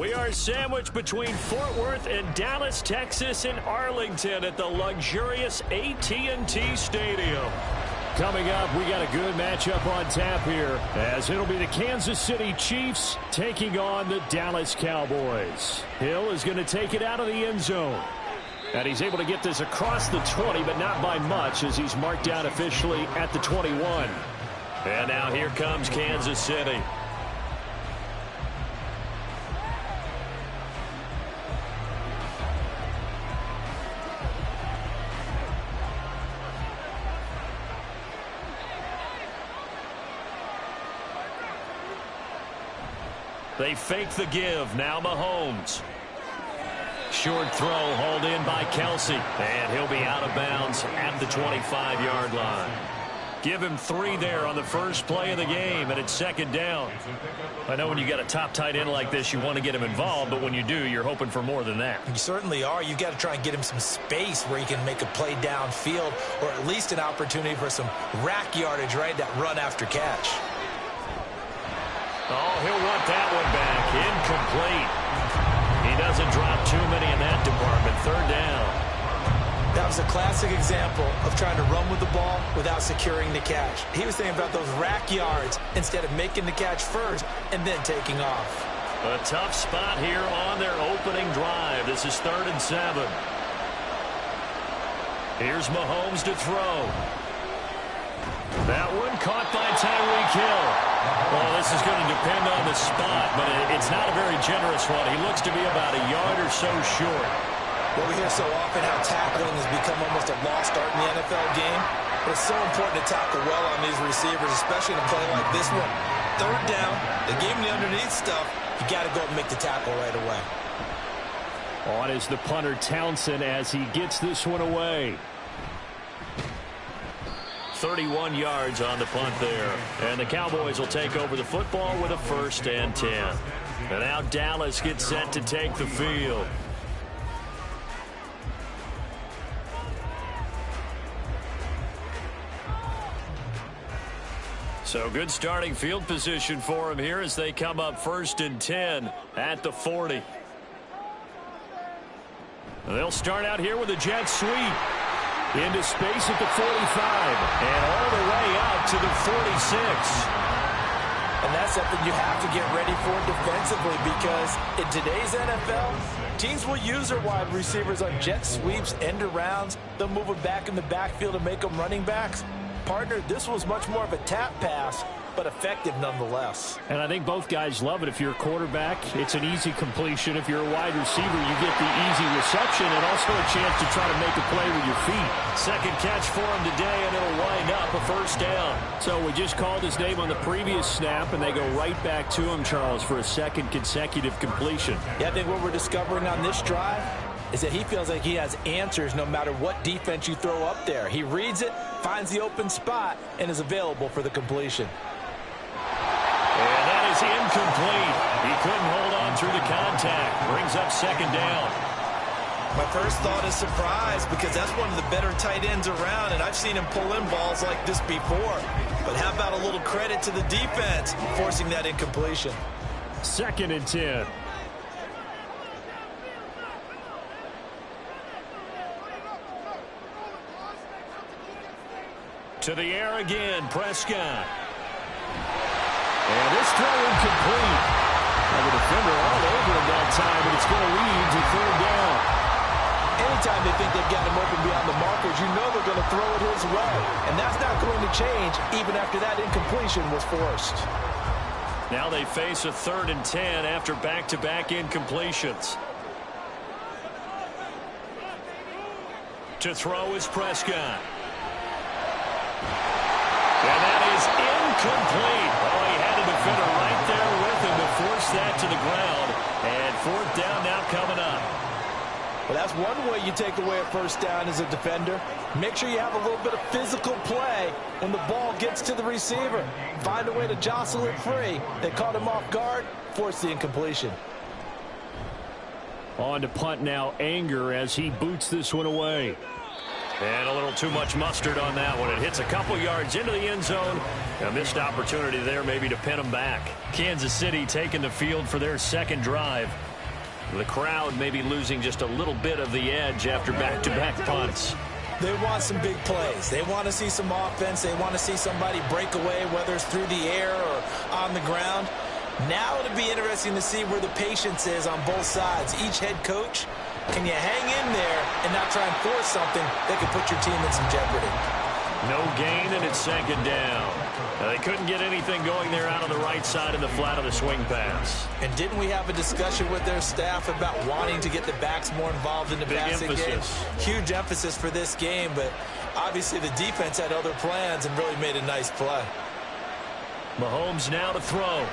We are sandwiched between Fort Worth and Dallas, Texas, and Arlington at the luxurious AT&T Stadium. Coming up, we got a good matchup on tap here, as it'll be the Kansas City Chiefs taking on the Dallas Cowboys. Hill is going to take it out of the end zone. And he's able to get this across the 20, but not by much, as he's marked down officially at the 21. And now here comes Kansas City. They fake the give. Now Mahomes. Short throw hauled in by Kelsey. And he'll be out of bounds at the 25-yard line. Give him 3 there on the first play of the game, and it's second down. I know when you got a top tight end like this, you want to get him involved, but when you do, you're hoping for more than that. You certainly are. You've got to try and get him some space where he can make a play downfield, or at least an opportunity for some rack yardage, right? That run after catch. Oh, he'll want that one back. Incomplete. He doesn't drop too many in that department. Third down. That was a classic example of trying to run with the ball without securing the catch. He was thinking about those rack yards instead of making the catch first and then taking off. A tough spot here on their opening drive. This is 3rd and 7. Here's Mahomes to throw. That one caught by Tyreek Hill. Well, this is going to depend on the spot, but it's not a very generous one. He looks to be about a yard or so short. Well, we hear so often how tackling has become almost a lost art in the NFL game. But it's so important to tackle well on these receivers, especially in a play like this one. 3rd down, they gave him the underneath stuff. You got to go and make the tackle right away. On is the punter Townsend as he gets this one away. 31 yards on the punt there. And the Cowboys will take over the football with a 1st and 10. And now Dallas gets set to take the field. So good starting field position for him here as they come up 1st and 10 at the 40. They'll start out here with a jet sweep. Into space at the 45, and all the way out to the 46. And that's something you have to get ready for defensively, because in today's NFL, teams will use their wide receivers on jet sweeps, end arounds. They'll move them back in the backfield and make them running backs. Partner, this was much more of a tap pass, but effective nonetheless. And I think both guys love it. If you're a quarterback, it's an easy completion. If you're a wide receiver, you get the easy reception and also a chance to try to make a play with your feet. Second catch for him today, and it'll wind up a 1st down. So we just called his name on the previous snap, and they go right back to him, Charles, for a 2nd consecutive completion. Yeah, I think what we're discovering on this drive is that he feels like he has answers no matter what defense you throw up there. He reads it, finds the open spot, and is available for the completion. And that is incomplete. He couldn't hold on through the contact. Brings up 2nd down. My first thought is surprise, because that's one of the better tight ends around, and I've seen him pull in balls like this before. But how about a little credit to the defense forcing that incompletion? 2nd and 10. To the air again, Prescott. And this throw incomplete. And the defender all over him that time, but it's going to lead to 3rd down. Anytime they think they've got him open beyond the markers, you know they're going to throw it his way. And that's not going to change even after that incompletion was forced. Now they face a 3rd and 10 after back-to-back incompletions. To throw is Prescott. And that is incomplete. Oh, he had a defender right there with him to force that to the ground. And 4th down now coming up. Well, that's one way you take away a 1st down as a defender. Make sure you have a little bit of physical play when the ball gets to the receiver. Find a way to jostle it free. They caught him off guard, forced the incompletion. On to punt now, Anger, as he boots this one away. And a little too much mustard on that one. It hits a couple yards into the end zone. A missed opportunity there maybe to pin them back. Kansas City taking the field for their 2nd drive. The crowd maybe losing just a little bit of the edge after back-to-back punts. They want some big plays. They want to see some offense. They want to see somebody break away, whether it's through the air or on the ground. Now it'll be interesting to see where the patience is on both sides. Each head coach, can you hang in there and not try and force something that could put your team in some jeopardy? No gain, and it's second down. They couldn't get anything going there out on the right side of the flat of the swing pass. And didn't we have a discussion with their staff about wanting to get the backs more involved in the passing game? Huge emphasis for this game, but obviously the defense had other plans and really made a nice play. Mahomes now to throw.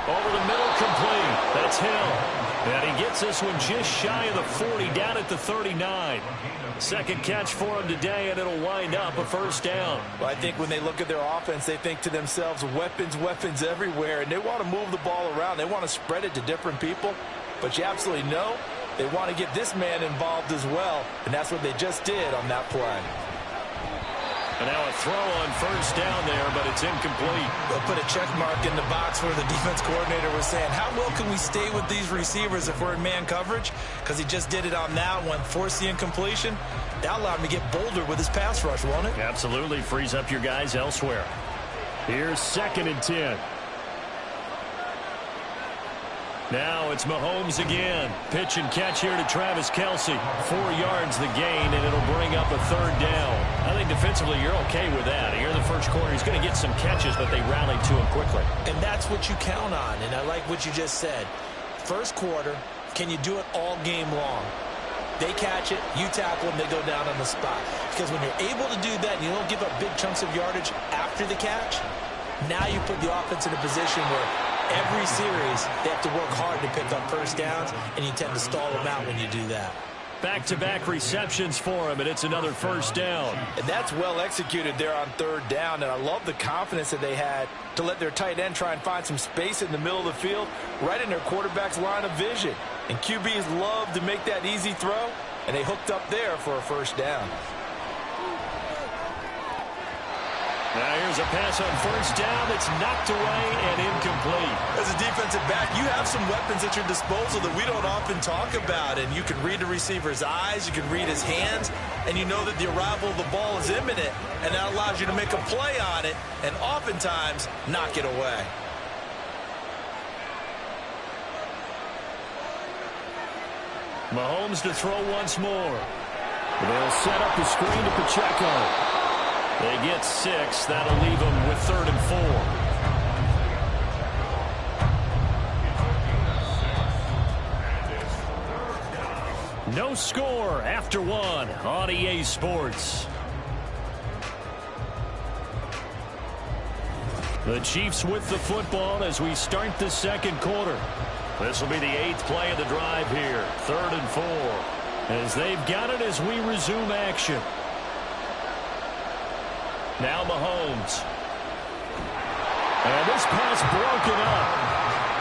Over the middle, complete. That's Hill. And he gets this one just shy of the 40, down at the 39. Second catch for him today, and it'll wind up a first down. Well, I think when they look at their offense, they think to themselves, weapons, weapons everywhere, and they want to move the ball around. They want to spread it to different people, but you absolutely know they want to get this man involved as well, and that's what they just did on that play. And now a throw on first down there, but it's incomplete. They'll put a check mark in the box where the defense coordinator was saying, how well can we stay with these receivers if we're in man coverage? Because he just did it on that one, forced the incompletion. That allowed him to get bolder with his pass rush, won't it? Absolutely, frees up your guys elsewhere. Here's 2nd and 10. Now it's Mahomes again. Pitch and catch here to Travis Kelce. 4 yards the gain, and it'll bring up a third down. I think defensively you're okay with that. Here in the first quarter, he's going to get some catches, but they rallied to him quickly. And that's what you count on, and I like what you just said. First quarter, can you do it all game long? They catch it, you tackle them, they go down on the spot. Because when you're able to do that and you don't give up big chunks of yardage after the catch, now you put the offense in a position where every series they have to work hard to pick up first downs, and you tend to stall them out when you do that. Back-to-back receptions for him, and it's another first down. And that's well executed there on third down, and I love the confidence that they had to let their tight end try and find some space in the middle of the field, right in their quarterback's line of vision. And QBs love to make that easy throw, and they hooked up there for a first down. Now here's a pass on first down that's knocked away and incomplete. As a defensive back, you have some weapons at your disposal that we don't often talk about. And you can read the receiver's eyes, you can read his hands, and you know that the arrival of the ball is imminent. And that allows you to make a play on it and oftentimes knock it away. Mahomes to throw once more. They'll set up the screen to Pacheco. They get 6. That'll leave them with 3rd and 4. No score after 1 on EA Sports. The Chiefs with the football as we start the second quarter. This will be the 8th play of the drive here. 3rd and 4. As they've got it as we resume action. Now Mahomes. And this pass broken up.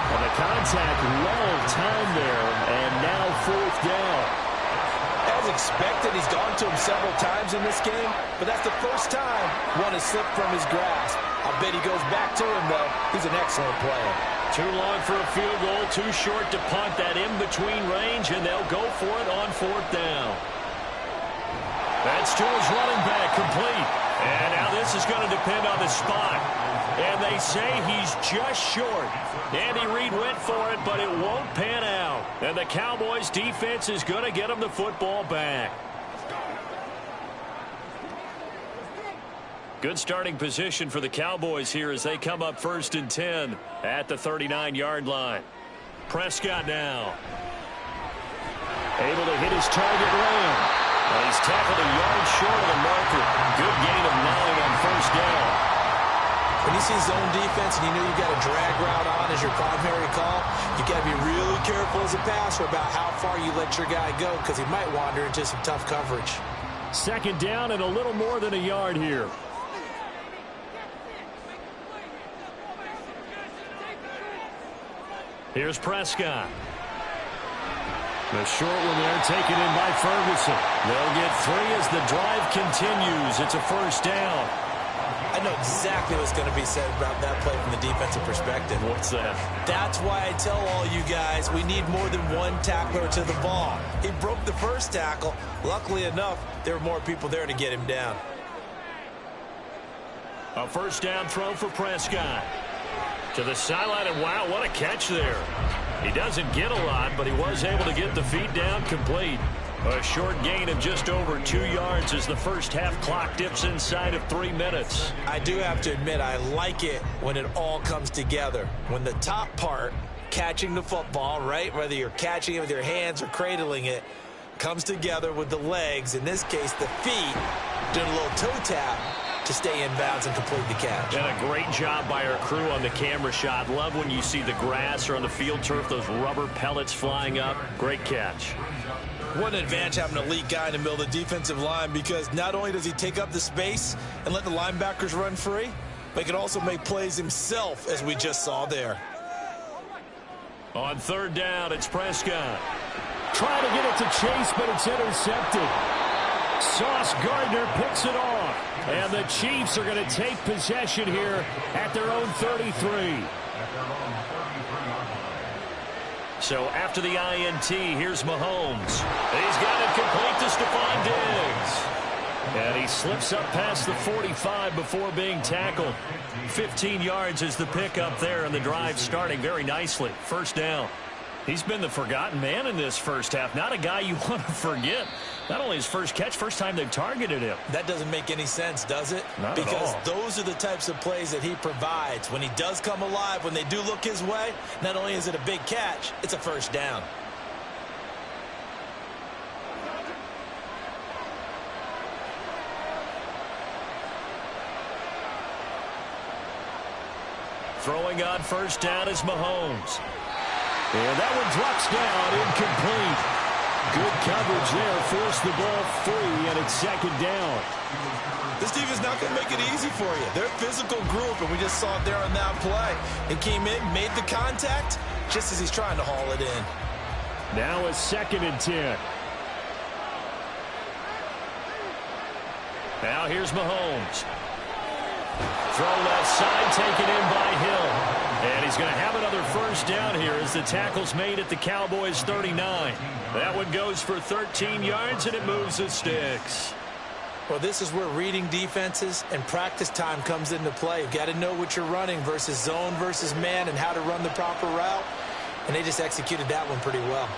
And the contact well timed there. And now 4th down. As expected, he's gone to him several times in this game. But that's the first time one has slipped from his grasp. I'll bet he goes back to him, though. He's an excellent player. Too long for a field goal. Too short to punt that in-between range. And they'll go for it on 4th down. That's to his running back, complete. And now this is going to depend on the spot. And they say he's just short. Andy Reid went for it, but it won't pan out. And the Cowboys' defense is going to get him the football back. Good starting position for the Cowboys here as they come up 1st and 10 at the 39-yard line. Prescott now. Able to hit his target Lamb. Well, he's tackled a yard short of the marker. Good gain of 9 on first down. When you see zone defense and you know you've got a drag route on as your primary call, you got to be really careful as a passer about how far you let your guy go because he might wander into some tough coverage. 2nd down and a little more than a yard here. Here's Prescott. The short one there taken in by Ferguson. They'll get 3 as the drive continues. It's a first down. I I know exactly what's going to be said about that play from the defensive perspective. What's that? That's why I tell all you guys we need more than one tackler to the ball. He broke the first tackle. Luckily enough, there were more people there to get him down. A first down throw for Prescott. To the sideline, and wow, what a catch there. He doesn't get a lot, but he was able to get the feet down complete. A short gain of just over 2 yards as the first half clock dips inside of 3 minutes. I do have to admit, I like it when it all comes together. When the top part, catching the football, right, whether you're catching it with your hands or cradling it, comes together with the legs, in this case the feet, doing a little toe tap to stay in bounds and complete the catch. And a great job by our crew on the camera shot. Love when you see the grass or on the field turf, those rubber pellets flying up. Great catch. What an advantage having an elite guy in the middle of the defensive line, because not only does he take up the space and let the linebackers run free, but he can also make plays himself, as we just saw there. On third down, it's Prescott. Trying to get it to Chase, but it's intercepted. Sauce Gardner picks it off. And the Chiefs are going to take possession here at their own 33. So after the INT, here's Mahomes. He's got it complete to Stephon Diggs. And he slips up past the 45 before being tackled. 15 yards is the pickup there, and the drive starting very nicely. First down. He's been the forgotten man in this first half. Not a guy you want to forget. Not only his first catch, first time they've targeted him. That doesn't make any sense, does it? Not because at all. Those are the types of plays that he provides. When he does come alive, when they do look his way, not only is it a big catch, it's a first down. Throwing on first down is Mahomes. And that one drops down, incomplete. Good coverage there, forced the ball free, and it's second down. This defense is not going to make it easy for you. They're a physical group, and we just saw it there on that play. He came in, made the contact, just as he's trying to haul it in. Now a 2nd and 10. Now here's Mahomes. Throw left side, taken in by Hill. And he's going to have another first down here as the tackle's made at the Cowboys' 39. That one goes for 13 yards, and it moves the sticks. Well, this is where reading defenses and practice time comes into play. You've got to know what you're running versus zone versus man and how to run the proper route. And they just executed that one pretty well.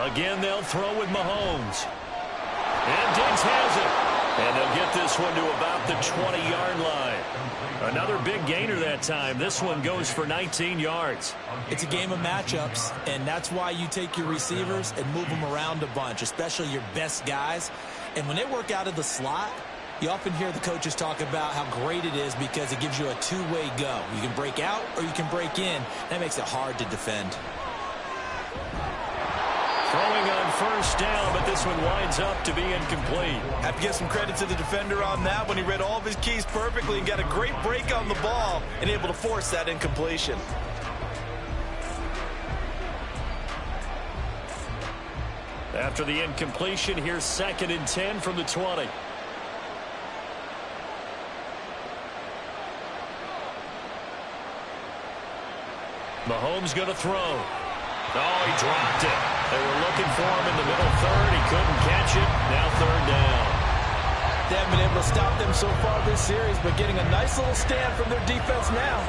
Again, they'll throw with Mahomes. And Diggs has it. And they'll get this one to about the 20-yard line. Another big gainer that time. This one goes for 19 yards. It's a game of matchups, and that's why you take your receivers and move them around a bunch, especially your best guys. And when they work out of the slot, you often hear the coaches talk about how great it is because it gives you a two-way go. You can break out or you can break in. That makes it hard to defend. Throwing on first down, but this one winds up to be incomplete. Have to give some credit to the defender on that when he read all of his keys perfectly and got a great break on the ball and able to force that incompletion. After the incompletion, here's 2nd and 10 from the 20. Mahomes going to throw. Oh, he dropped it. They were looking for him in the middle third. He couldn't catch it. Now third down. They haven't been able to stop them so far this series, but getting a nice little stand from their defense now.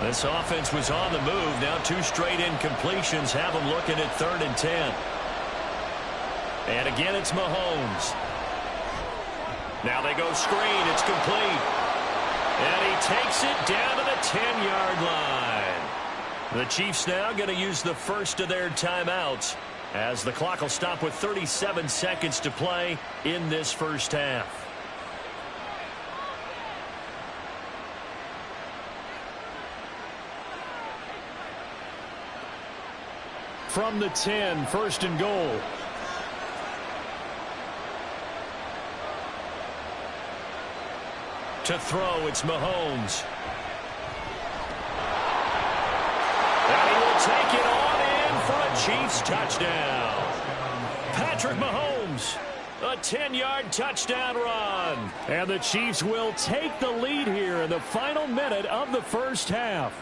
This offense was on the move. Now 2 straight incompletions have them looking at 3rd and 10. And again, it's Mahomes. Now they go screen. It's complete. And he takes it down to the 10-yard line. The Chiefs now going to use the first of their timeouts as the clock will stop with 37 seconds to play in this first half. From the 10, 1st and goal. To throw, it's Mahomes. And he will take it on in for a Chiefs touchdown. Patrick Mahomes. A 10-yard touchdown run. And the Chiefs will take the lead here in the final minute of the first half.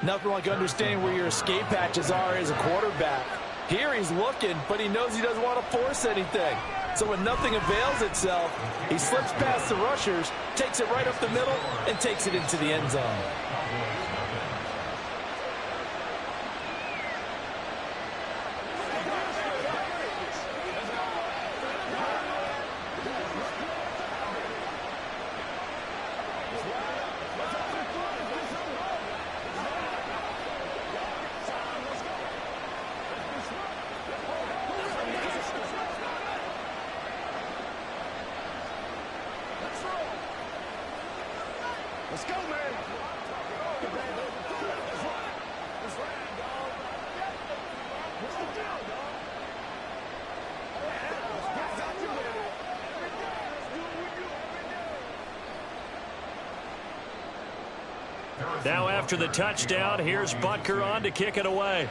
Nothing like understanding where your escape hatches are as a quarterback. Here he's looking, but he knows he doesn't want to force anything. So when nothing avails itself, he slips past the rushers, takes it right up the middle, and takes it into the end zone. Let's go, man. Now after the touchdown, here's Butker on to kick it away.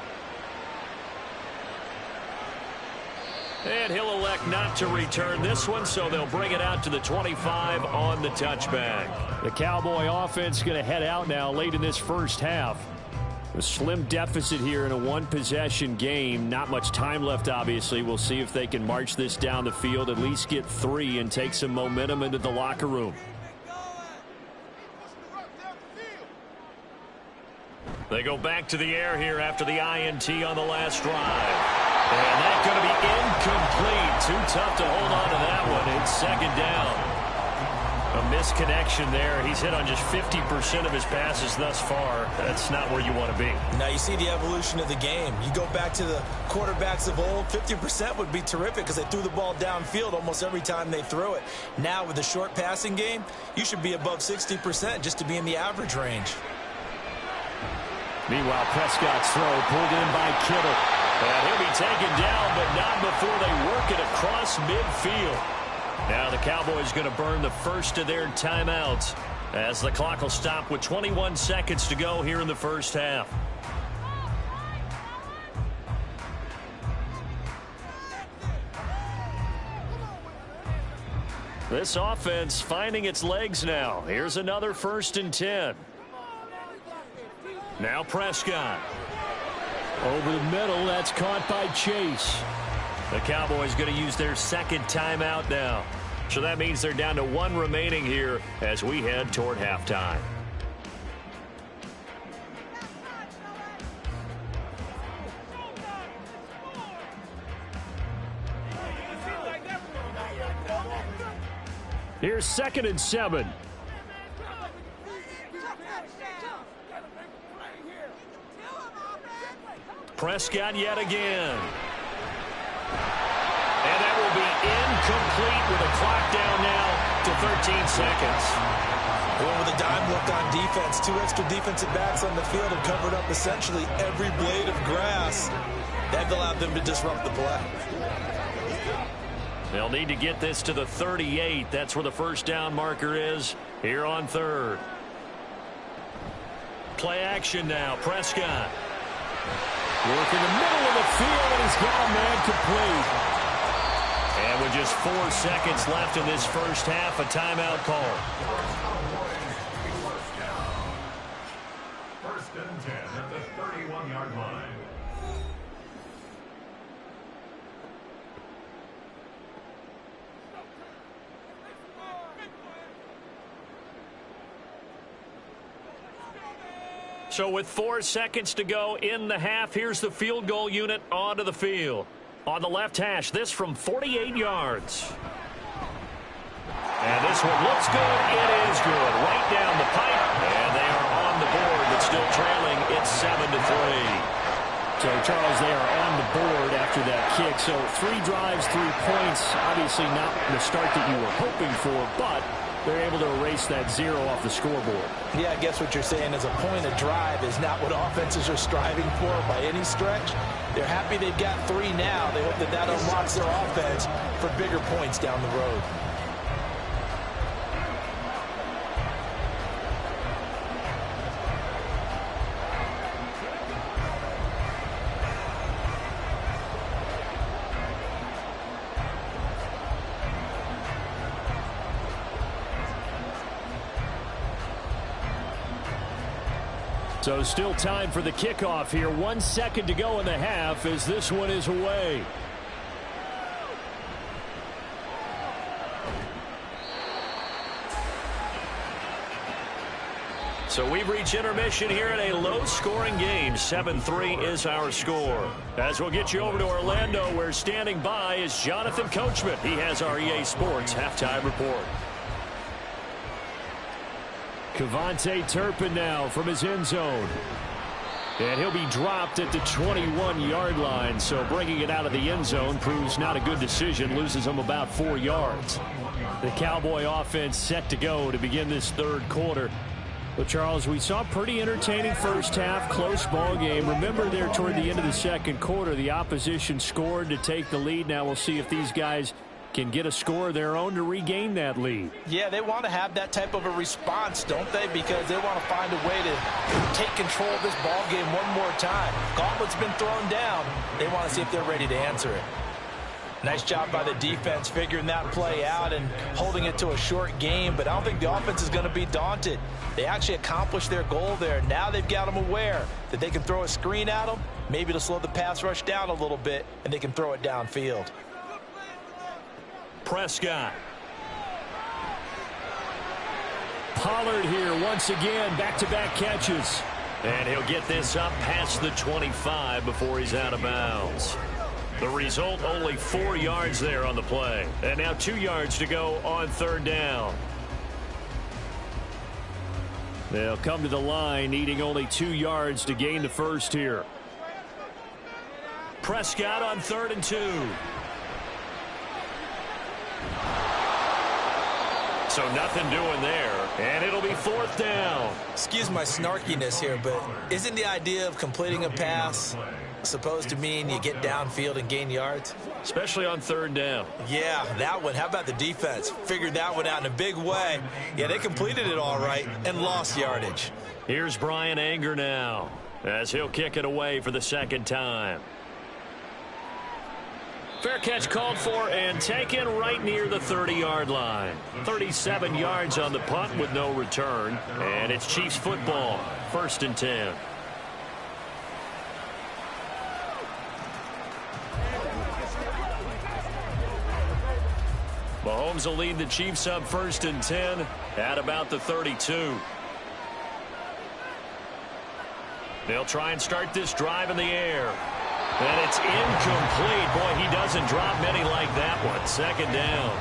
And he'll elect not to return this one, so they'll bring it out to the 25 on the touchback. The Cowboy offense going to head out now late in this first half. A slim deficit here in a one-possession game. Not much time left, obviously. We'll see if they can march this down the field, at least get 3, and take some momentum into the locker room. They go back to the air here after the INT on the last drive. And that's going to be incomplete. Too tough to hold on to that one. It's second down. A misconnection there. He's hit on just 50% of his passes thus far. That's not where you want to be. Now you see the evolution of the game. You go back to the quarterbacks of old, 50% would be terrific because they threw the ball downfield almost every time they threw it. Now with the short passing game, you should be above 60% just to be in the average range. Meanwhile, Prescott's throw pulled in by Kittle. And he'll be taken down, but not before they work it across midfield. Now the Cowboys going to burn the first of their timeouts as the clock will stop with 21 seconds to go here in the first half. This offense finding its legs now. Here's another 1st and 10. Now Prescott. Over the middle, that's caught by Chase. The Cowboys going to use their second timeout now. So that means they're down to 1 remaining here as we head toward halftime. Here's 2nd and 7. Prescott yet again. And that will be incomplete with a clock down now to 13 seconds. Well, with a dime look on defense, 2 extra defensive backs on the field have covered up essentially every blade of grass. That allowed them to disrupt the play. They'll need to get this to the 38. That's where the first down marker is here on 3rd. Play action now. Prescott. Work in the middle of the field, and he's got a man complete. And with just 4 seconds left in this first half, a timeout call. 1st and 10 at the 31-yard line. So with 4 seconds to go in the half, here's the field goal unit onto the field. On the left hash, this from 48 yards. And this one looks good. It is good. Right down the pipe. And they are on the board, but still trailing. It's 7-3. So, Charles, they are on the board after that kick. So 3 drives, 3 points. Obviously not the start that you were hoping for, but they're able to erase that 0 off the scoreboard. Yeah, I guess what you're saying is a point of drive is not what offenses are striving for by any stretch. They're happy they've got 3 now. They hope that that unlocks their offense for bigger points down the road. So still time for the kickoff here. 1 second to go in the half as this one is away. So we've reached intermission here in a low-scoring game. 7-3 is our score. As we'll get you over to Orlando, where standing by is Jonathan Coachman. He has our EA Sports halftime report. Cavante Turpin now from his end zone. And he'll be dropped at the 21-yard line. So bringing it out of the end zone proves not a good decision. Loses him about 4 yards. The Cowboy offense set to go to begin this third quarter. Well, Charles, we saw a pretty entertaining first half, close ball game. Remember there toward the end of the second quarter, the opposition scored to take the lead. Now we'll see if these guys can get a score of their own to regain that lead. Yeah, they want to have that type of a response, don't they? Because they want to find a way to take control of this ball game one more time. Gauntlet's been thrown down. They want to see if they're ready to answer it. Nice job by the defense figuring that play out and holding it to a short game, but I don't think the offense is going to be daunted. They actually accomplished their goal there. Now they've got them aware that they can throw a screen at them, maybe to slow the pass rush down a little bit, and they can throw it downfield. Prescott. Pollard here once again, back-to-back catches. And he'll get this up past the 25 before he's out of bounds. The result, only 4 yards there on the play. And now 2 yards to go on third down. They'll come to the line, needing only 2 yards to gain the first here. Prescott on 3rd and 2. So nothing doing there, and it'll be 4th down. Excuse my snarkiness here, but isn't the idea of completing a pass supposed to mean you get downfield and gain yards? Especially on 3rd down. Yeah, that one. How about the defense? Figured that one out in a big way. Yeah, they completed it all right and lost yardage. Here's Brian Anger now as he'll kick it away for the second time. Fair catch called for and taken right near the 30-yard line. 37 yards on the punt with no return. And it's Chiefs football. 1st and 10. Mahomes will lead the Chiefs up 1st and 10 at about the 32. They'll try and start this drive in the air. And it's incomplete. Boy, he doesn't drop many like that one. 2nd down.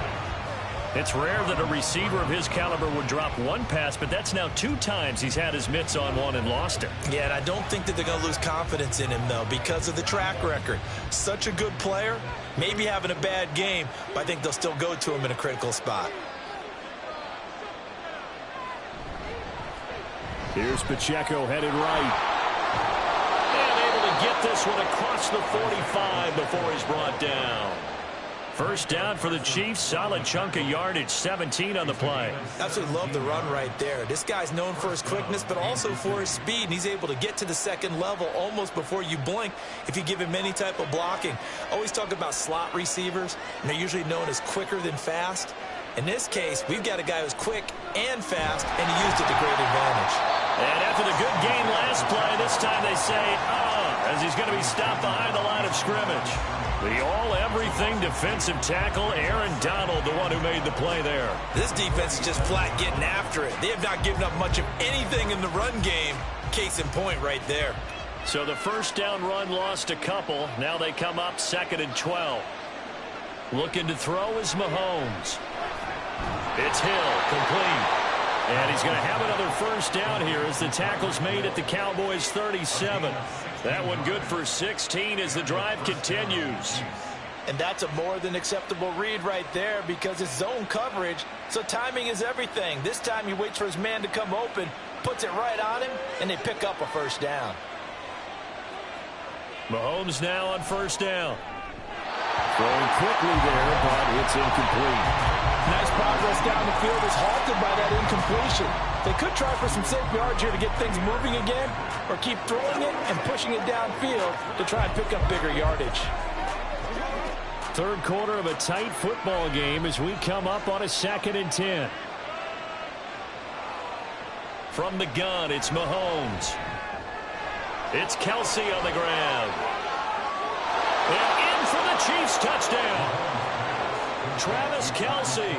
It's rare that a receiver of his caliber would drop one pass, but that's now 2 times he's had his mitts on one and lost it. Yeah, and I don't think that they're going to lose confidence in him, though, because of the track record. Such a good player, maybe having a bad game, but I think they'll still go to him in a critical spot. Here's Pacheco headed right. Get this one across the 45 before he's brought down. 1st down for the Chiefs. Solid chunk of yardage. 17 on the play. Absolutely love the run right there. This guy's known for his quickness, but also for his speed. And he's able to get to the 2nd level almost before you blink if you give him any type of blocking. Always talk about slot receivers, and they're usually known as quicker than fast. In this case, we've got a guy who's quick and fast, and he used it to great advantage. And after the good game last play, this time they say, as he's going to be stopped behind the line of scrimmage. The all-everything defensive tackle, Aaron Donald, the one who made the play there. This defense is just flat getting after it. They have not given up much of anything in the run game. Case in point right there. So the 1st down run lost a couple. Now they come up 2nd and 12. Looking to throw is Mahomes. It's Hill, complete. And he's going to have another 1st down here as the tackle's made at the Cowboys' 37. That one good for 16 as the drive continues. And that's a more than acceptable read right there because it's zone coverage, so timing is everything. This time he waits for his man to come open, puts it right on him, and they pick up a 1st down. Mahomes now on 1st down. Throwing quickly there, but it's incomplete. Nice progress down the field is halted by that incompletion. They could try for some safe yards here to get things moving again, or keep throwing it and pushing it downfield to try and pick up bigger yardage. 3rd quarter of a tight football game as we come up on a 2nd and 10. From the gun, it's Mahomes. It's Kelsey on the grab. And in for the Chiefs touchdown. Travis Kelsey,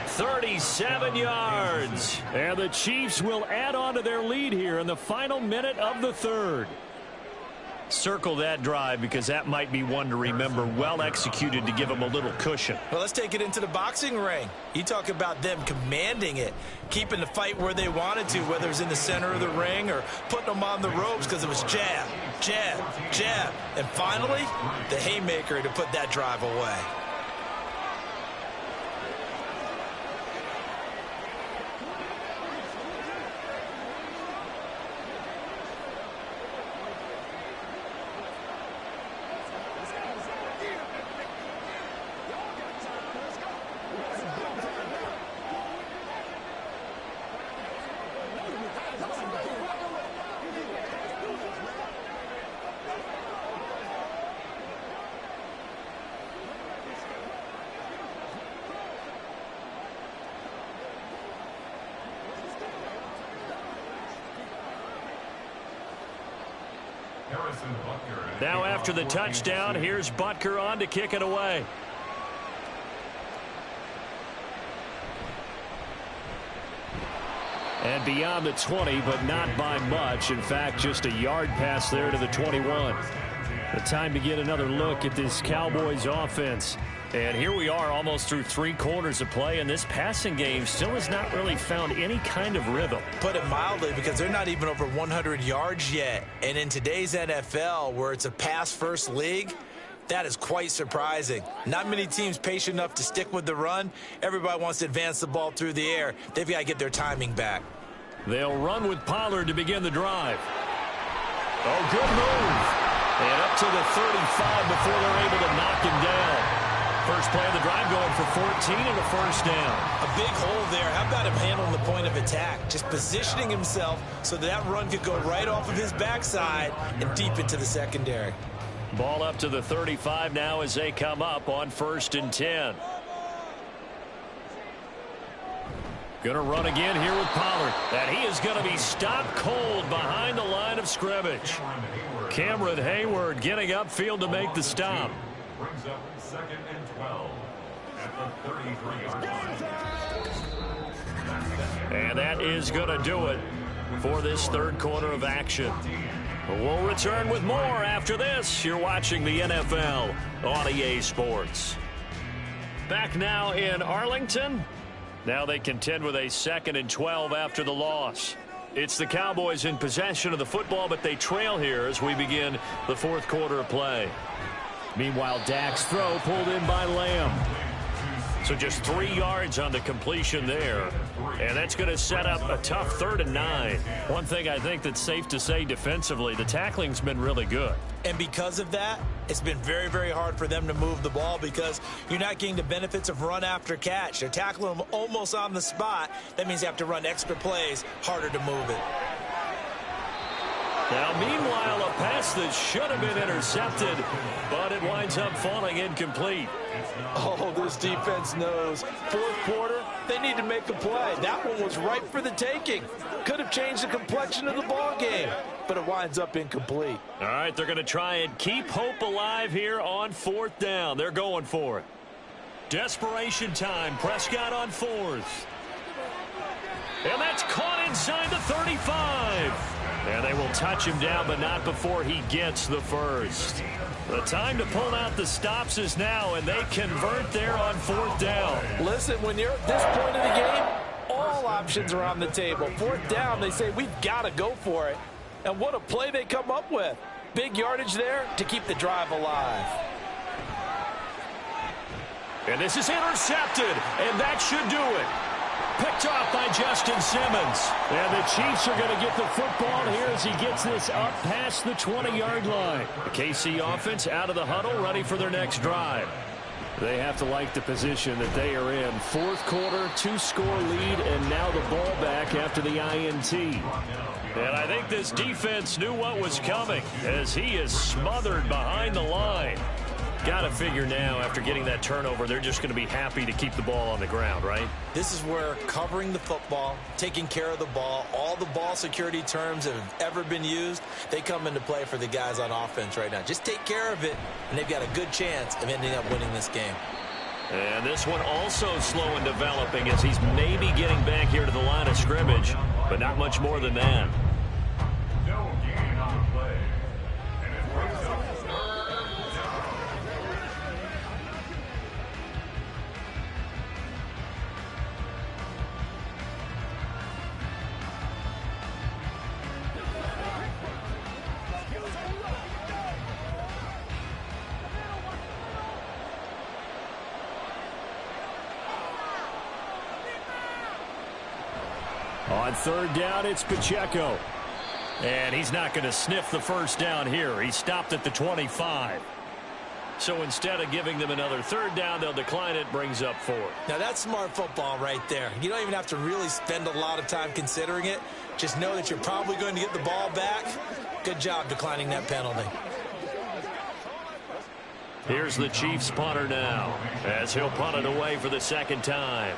37 yards. And the Chiefs will add on to their lead here in the final minute of the third. Circle that drive because that might be one to remember. Well executed to give them a little cushion. Well, let's take it into the boxing ring. You talk about them commanding it, keeping the fight where they wanted to, whether it's in the center of the ring or putting them on the ropes because it was jab, jab, jab. And finally, the haymaker to put that drive away. Now after the touchdown, here's Butker on to kick it away. And beyond the 20, but not by much. In fact, just a yard pass there to the 21. The time to get another look at this Cowboys offense. And here we are almost through 3 quarters of play, and this passing game still has not really found any kind of rhythm. Put it mildly, because they're not even over 100 yards yet. And in today's NFL, where it's a pass-first league, that is quite surprising. Not many teams patient enough to stick with the run. Everybody wants to advance the ball through the air. They've got to get their timing back. They'll run with Pollard to begin the drive. Oh, good move. And up to the 35 before they're able to knock him down. First play of the drive going for 14 and a first down. A big hole there. How about him handling the point of attack? Just positioning himself so that run could go right off of his backside and deep into the secondary. Ball up to the 35 now as they come up on 1st and 10. Going to run again here with Pollard. And he is going to be stopped cold behind the line of scrimmage. Cameron Hayward getting upfield to make the stop. Brings up 2nd and 12 at the 33-yard line. And that is going to do it for this third quarter of action. We'll return with more after this. You're watching the NFL on EA Sports. Back now in Arlington. Now they contend with a 2nd and 12 after the loss. It's the Cowboys in possession of the football, but they trail here as we begin the 4th quarter of play. Meanwhile, Dak's throw pulled in by Lamb. So just 3 yards on the completion there. And that's going to set up a tough 3rd and 9. One thing I think that's safe to say defensively, the tackling's been really good. And because of that, it's been very, very hard for them to move the ball because you're not getting the benefits of run after catch. They're tackling them almost on the spot. That means you have to run extra plays, harder to move it. Now, meanwhile, a pass that should have been intercepted, but it winds up falling incomplete. Oh, this defense knows. 4th quarter, they need to make a play. That one was ripe for the taking. Could have changed the complexion of the ball game, but it winds up incomplete. All right, they're going to try and keep hope alive here on 4th down. They're going for it. Desperation time. Prescott on 4th. And that's caught inside the 35. And they will touch him down, but not before he gets the first. The time to pull out the stops is now, and they convert there on 4th down. Listen, when you're at this point of the game, all options are on the table. 4th down, they say, we've got to go for it. And what a play they come up with. Big yardage there to keep the drive alive. And this is intercepted, and that should do it. Picked off by Justin Simmons. And the Chiefs are going to get the football here as he gets this up past the 20-yard line. The KC offense out of the huddle, ready for their next drive. They have to like the position that they are in. 4th quarter, 2-score lead, and now the ball back after the INT. And I think this defense knew what was coming as he is smothered behind the line. Got to figure now, after getting that turnover, they're just going to be happy to keep the ball on the ground, right? This is where covering the football, taking care of the ball, all the ball security terms that have ever been used, they come into play for the guys on offense right now. Just take care of it, and they've got a good chance of ending up winning this game. And this one also slow in developing as he's maybe getting back here to the line of scrimmage, but not much more than that. No gain on the play. And it brings up third down. On third down, it's Pacheco. And he's not going to sniff the first down here. He stopped at the 25. So instead of giving them another third down, they'll decline it, brings up 4. Now, that's smart football right there. You don't even have to really spend a lot of time considering it. Just know that you're probably going to get the ball back. Good job declining that penalty. Here's the Chiefs punter now, as he'll punt it away for the second time.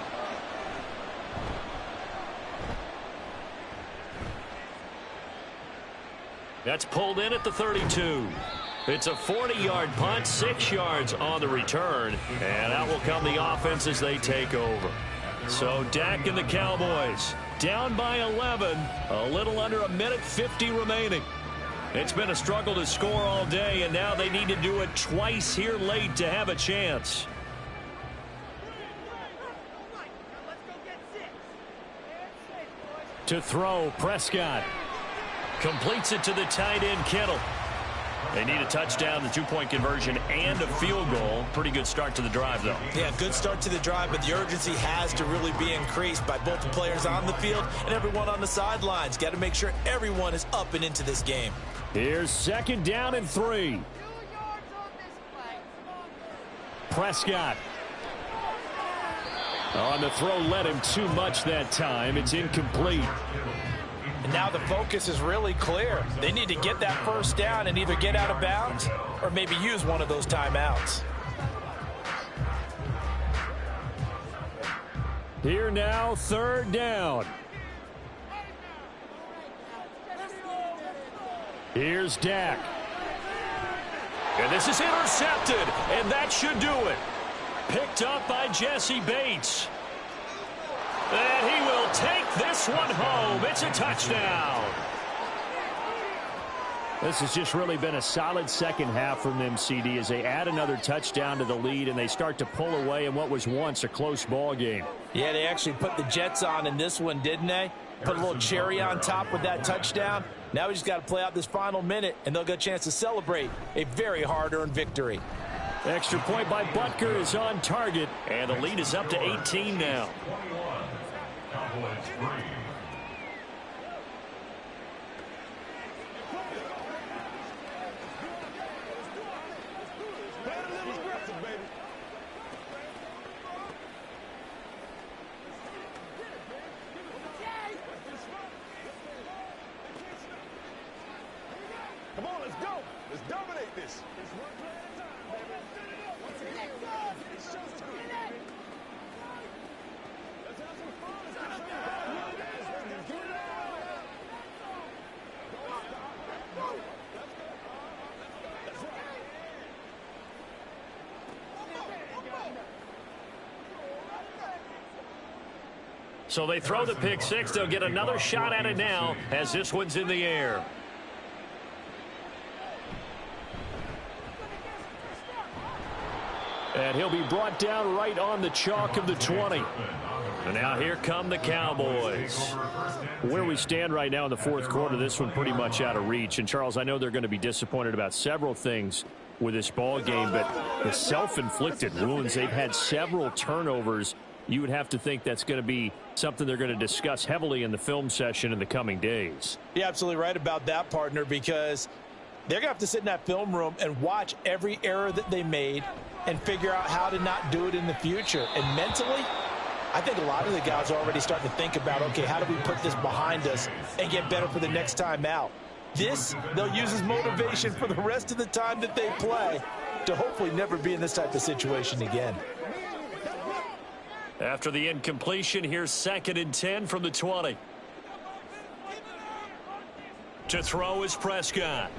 That's pulled in at the 32. It's a 40-yard punt, 6 yards on the return, and out will come the offense as they take over. So Dak and the Cowboys down by 11, a little under a minute 50 remaining. It's been a struggle to score all day, and now they need to do it twice here late to have a chance. To throw, Prescott. Completes it to the tight end, Kittle. They need a touchdown, the 2-point conversion, and a field goal. Pretty good start to the drive, though. Yeah, good start to the drive, but the urgency has to really be increased by both the players on the field and everyone on the sidelines. Got to make sure everyone is up and into this game. Here's second down and 3. Prescott. On the throw, led him too much that time. It's incomplete. And now the focus is really clear. They need to get that first down and either get out of bounds or maybe use one of those timeouts. Here now, third down. Here's Dak. And this is intercepted, and that should do it. Picked up by Jesse Bates. And he will take this one home. It's a touchdown. This has just really been a solid second half from them, CD, as they add another touchdown to the lead and they start to pull away in what was once a close ball game. Yeah, they actually put the Jets on in this one, didn't they? Put a little cherry on top with that touchdown. Now we just got to play out this final minute, and they'll get a chance to celebrate a very hard-earned victory. Extra point by Butker is on target, and the lead is up to 18 now. 21. Cowboys 3. Come on, let's go. Let's dominate this. So they throw the pick six. They'll get another shot at it now as this one's in the air. And he'll be brought down right on the chalk of the 20. And now here come the Cowboys. Where we stand right now in the fourth quarter, this one pretty much out of reach. And, Charles, I know they're going to be disappointed about several things with this ball game, but the self-inflicted wounds, they've had several turnovers. You would have to think that's going to be something they're going to discuss heavily in the film session in the coming days. You're absolutely right about that, partner, because they're going to have to sit in that film room and watch every error that they made and figure out how to not do it in the future. And mentally, I think a lot of the guys are already starting to think about, okay, how do we put this behind us and get better for the next time out? This, they'll use as motivation for the rest of the time that they play to hopefully never be in this type of situation again. After the incompletion, here's 2nd and 10 from the 20. To throw is Prescott.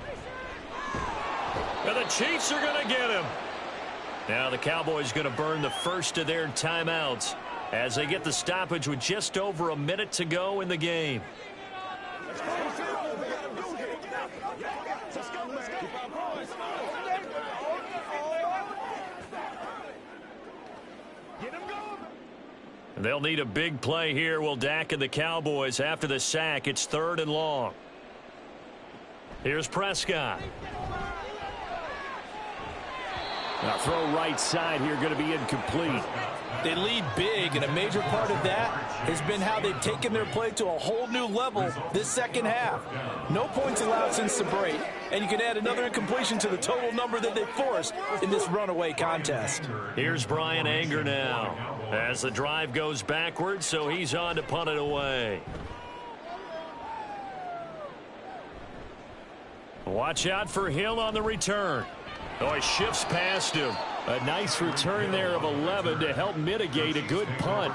And the Chiefs are going to get him. Now the Cowboys going to burn the first of their timeouts as they get the stoppage with just over a minute to go in the game. They'll need a big play here. Will Dak and the Cowboys after the sack. It's 3rd and long. Here's Prescott. Now throw right side here, going to be incomplete. They lead big, and a major part of that has been how they've taken their play to a whole new level this second half. No points allowed since the break, and you can add another incompletion to the total number that they forced in this runaway contest. Here's Brian Anger now as the drive goes backwards, so he's on to punt it away. Watch out for Hill on the return. Oh, he shifts past him. A nice return there of 11 to help mitigate a good punt.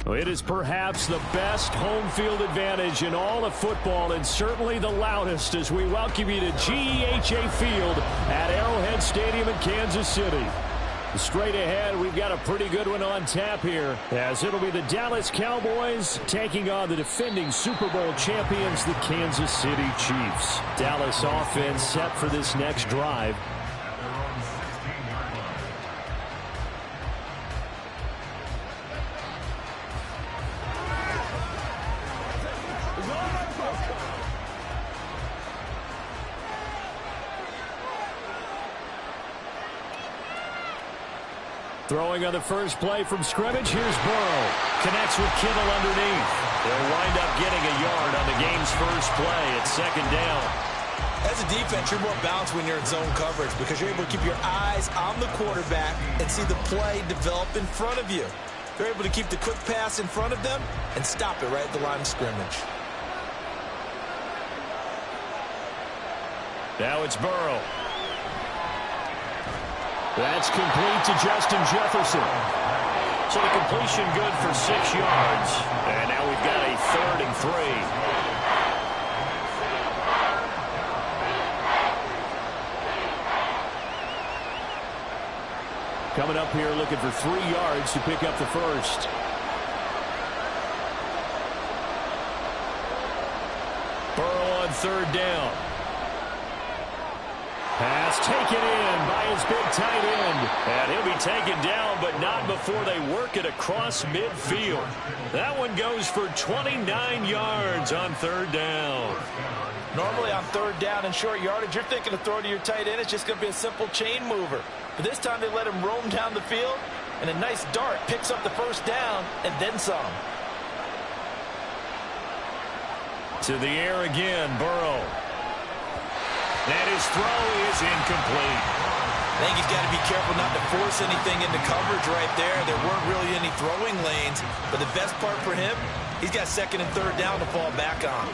It is perhaps the best home field advantage in all of football, and certainly the loudest, as we welcome you to GEHA Field at Arrowhead Stadium in Kansas City. Straight ahead, we've got a pretty good one on tap here, as it'll be the Dallas Cowboys taking on the defending Super Bowl champions, the Kansas City Chiefs. Dallas offense set for this next drive. Throwing on the first play from scrimmage, here's Burrow. Connects with Kittle underneath. They'll wind up getting a yard on the game's first play at second down. As a defense, you're more balanced when you're in zone coverage because you're able to keep your eyes on the quarterback and see the play develop in front of you. They're able to keep the quick pass in front of them and stop it right at the line of scrimmage. Now it's Burrow. That's complete to Justin Jefferson. So the completion good for 6 yards. And now we've got a 3rd and 3. Coming up here looking for 3 yards to pick up the first. Burrow on 3rd down. Pass taken in by his big tight end. And he'll be taken down, but not before they work it across midfield. That one goes for 29 yards on 3rd down. Normally on 3rd down and short yardage, you're thinking of throw to your tight end. It's just going to be a simple chain mover. But this time they let him roam down the field, and a nice dart picks up the first down and then some. To the air again, Burrow. And his throw is incomplete. I think he's got to be careful not to force anything into coverage right there. There weren't really any throwing lanes. But the best part for him, he's got 2nd and 3rd down to fall back on.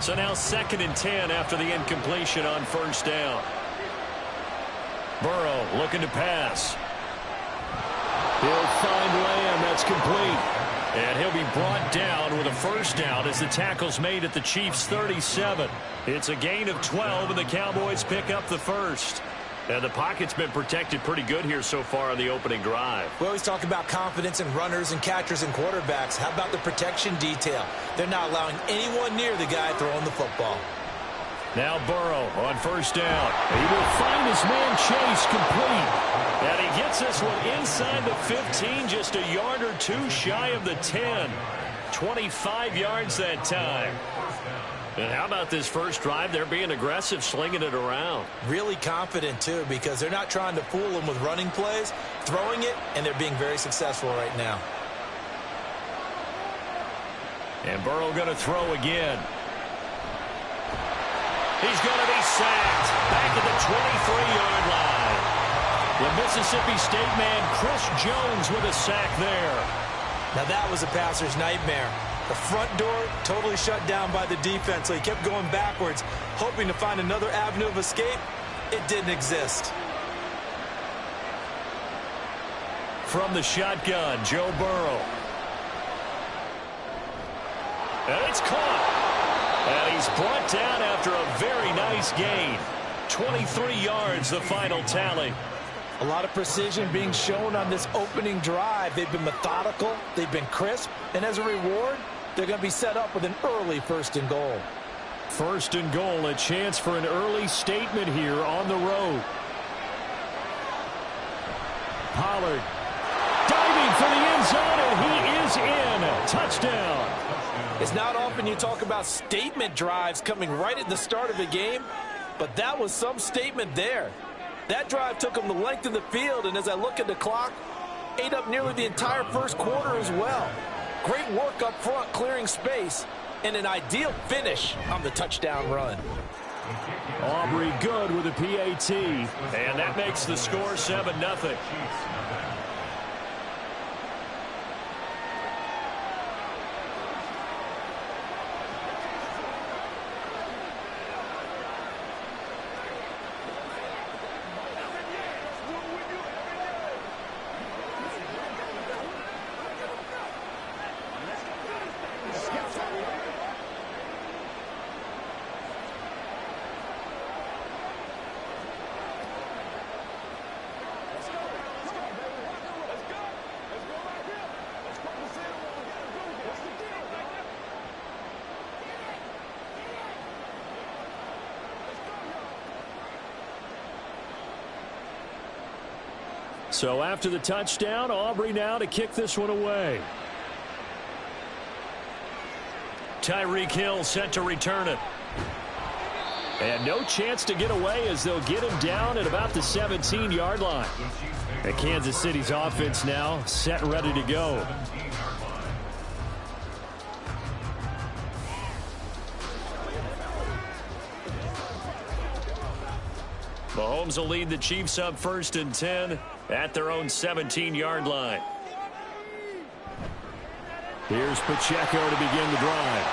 So now 2nd and 10 after the incompletion on 1st down. Burrow looking to pass. He'll find Lamb. That's complete. And he'll be brought down with a 1st down as the tackle's made at the Chiefs' 37. It's a gain of 12, and the Cowboys pick up the 1st. And the pocket's been protected pretty good here so far on the opening drive. We always talk about confidence in runners and catchers and quarterbacks. How about the protection detail? They're not allowing anyone near the guy throwing the football. Now Burrow on 1st down. He will find his man Chase complete. And he gets this one inside the 15, just a yard or 2 shy of the 10. 25 yards that time. And how about this first drive? They're being aggressive, slinging it around. Really confident, too, because they're not trying to fool them with running plays, throwing it, and they're being very successful right now. And Burrow going to throw again. He's going to be sacked back at the 23-yard line. The Mississippi State man, Chris Jones, with a sack there. Now that was a passer's nightmare. The front door totally shut down by the defense, so he kept going backwards, hoping to find another avenue of escape. It didn't exist. From the shotgun, Joe Burrow. And it's caught. And he's brought down after a very nice gain. 23 yards, the final tally. A lot of precision being shown on this opening drive. They've been methodical, they've been crisp, and as a reward, they're going to be set up with an early 1st and goal. 1st and goal, a chance for an early statement here on the road. Pollard diving for the end zone, and he is in. Touchdown. It's not often you talk about statement drives coming right at the start of a game, but that was some statement there. That drive took them the length of the field, and as I look at the clock, ate up nearly the entire 1st quarter as well. Great work up front, clearing space, and an ideal finish on the touchdown run. Aubrey good with a PAT, and that makes the score 7-0. So after the touchdown, Aubrey now to kick this one away. Tyreek Hill set to return it. And no chance to get away as they'll get him down at about the 17-yard line. And Kansas City's offense now set and ready to go. Mahomes will lead the Chiefs up 1st and 10 at their own 17-yard line. Here's Pacheco to begin the drive.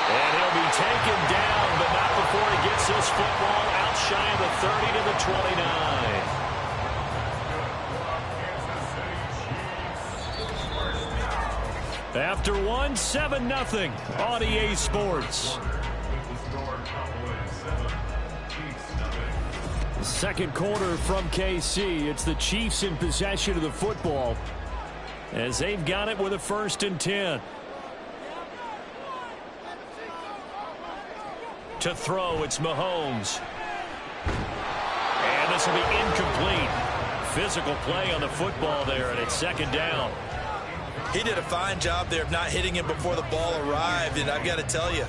And he'll be taken down, but not before he gets this football out shy of the 30 to the 29. After 7-0 on EA Sports. Second quarter from KC. It's the Chiefs in possession of the football as they've got it with a 1st and 10. To throw, it's Mahomes. And this will be incomplete. Physical play on the football there, and it's 2nd down. He did a fine job there of not hitting him before the ball arrived, and I've got to tell you,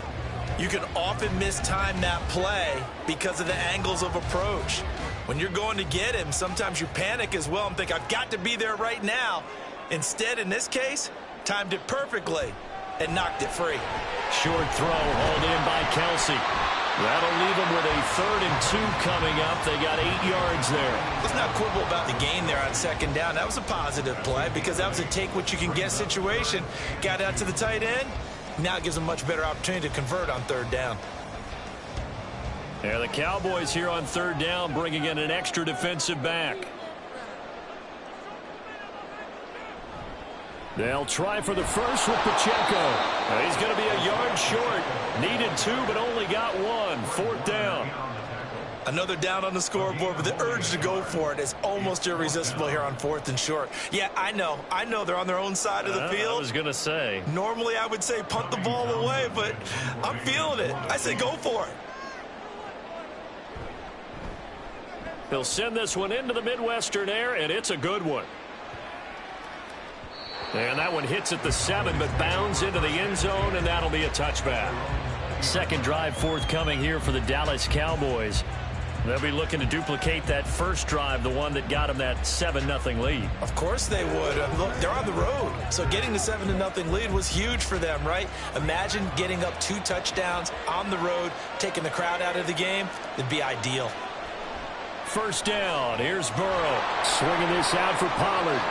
you can often mistime that play because of the angles of approach. When you're going to get him, sometimes you panic as well and think, I've got to be there right now. Instead, in this case, timed it perfectly and knocked it free. Short throw hauled in by Kelsey. That'll leave them with a 3rd and 2 coming up. They got 8 yards there. Let's not quibble about the gain there on 2nd down. That was a positive play because that was a take-what-you-can-get situation. Got out to the tight end. Now it gives them a much better opportunity to convert on 3rd down. Yeah, the Cowboys here on 3rd down bringing in an extra defensive back. They'll try for the first with Pacheco. He's going to be a yard short. Needed 2, but only got 1. 4th down. Another down on the scoreboard, but the urge to go for it is almost irresistible here on 4th and short. Yeah, I know they're on their own side of the field. I was going to say. Normally I would say punt the ball away, but I'm feeling it. I say go for it. He'll send this one into the Midwestern air, and it's a good one. And that one hits at the 7, but bounds into the end zone, and that'll be a touchback. Second drive forthcoming here for the Dallas Cowboys. They'll be looking to duplicate that first drive, the one that got them that 7-0 lead. Of course they would. Look, they're on the road, so getting the 7-0 lead was huge for them, right? Imagine getting up 2 touchdowns on the road, taking the crowd out of the game. It'd be ideal. First down. Here's Burrow. Swinging this out for Pollard.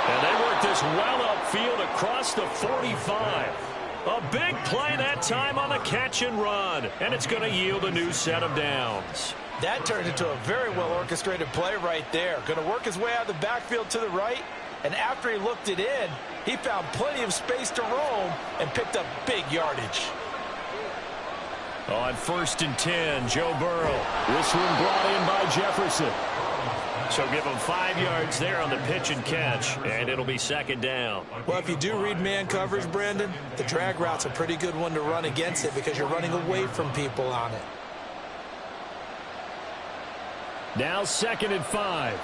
And they work this well upfield across the 45. A big play that time on the catch and run. And it's going to yield a new set of downs. That turned into a very well-orchestrated play right there. Going to work his way out of the backfield to the right. And after he looked it in, he found plenty of space to roam and picked up big yardage. On 1st and 10, Joe Burrow. This one brought in by Jefferson. So give him 5 yards there on the pitch and catch, and it'll be 2nd down. Well, if you do read man coverage, Brandon, the drag route's a pretty good one to run against it because you're running away from people on it. Now 2nd and 5.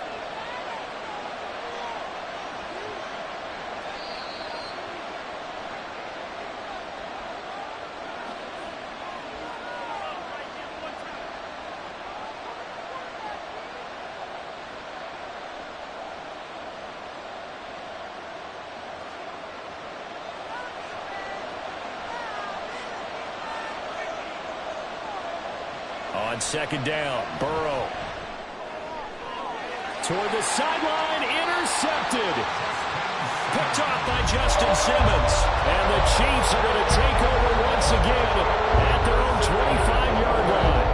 On 2nd down, Burrow. Toward the sideline, intercepted. Picked off by Justin Simmons. And the Chiefs are going to take over once again at their own 25-yard line.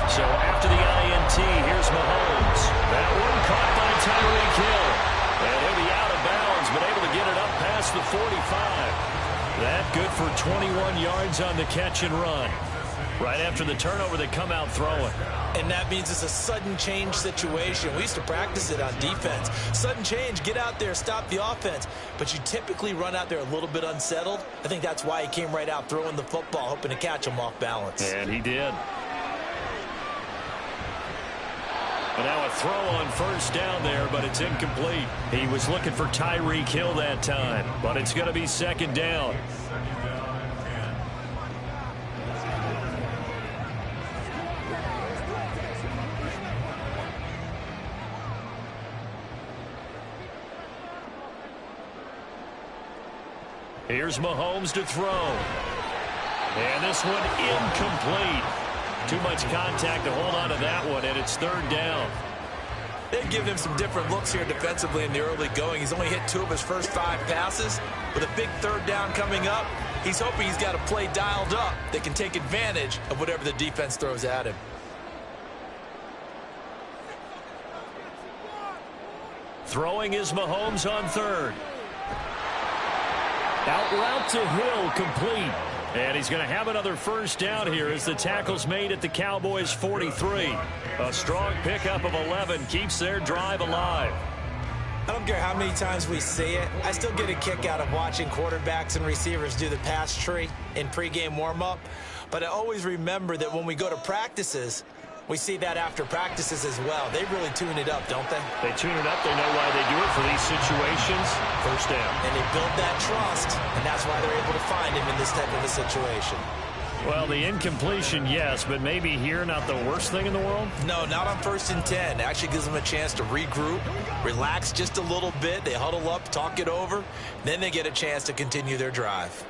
So after the INT, here's Mahomes. That one caught by Tyreek Hill. And he'll be out of bounds, but able to get it up past the 45. That good for 21 yards on the catch and run. Right after the turnover, they come out throwing. And that means it's a sudden change situation. We used to practice it on defense. Sudden change, get out there, stop the offense. But you typically run out there a little bit unsettled. I think that's why he came right out throwing the football, hoping to catch him off balance. And he did. And now a throw on first down there, but it's incomplete. He was looking for Tyreek Hill that time, but it's going to be second down. Here's Mahomes to throw. And this one incomplete. Too much contact to hold on to that one, and it's third down. They've given him some different looks here defensively in the early going. He's only hit 2 of his first 5 passes. With a big third down coming up, he's hoping he's got a play dialed up that can take advantage of whatever the defense throws at him. Throwing is Mahomes on third. Out route to Hill, complete. And he's going to have another first down here as the tackle's made at the Cowboys' 43. A strong pickup of 11 keeps their drive alive. I don't care how many times we see it. I still get a kick out of watching quarterbacks and receivers do the pass tree in pregame warm-up. But I always remember that when we go to practices, we see that after practices as well. They really tune it up, don't they? They tune it up. They know why they do it for these situations. First down. And they build that trust, and that's why they're able to find him in this type of a situation. Well, the incompletion, yes, but maybe here not the worst thing in the world? No, not on 1st and 10. It actually gives them a chance to regroup, relax just a little bit. They huddle up, talk it over. Then they get a chance to continue their drive.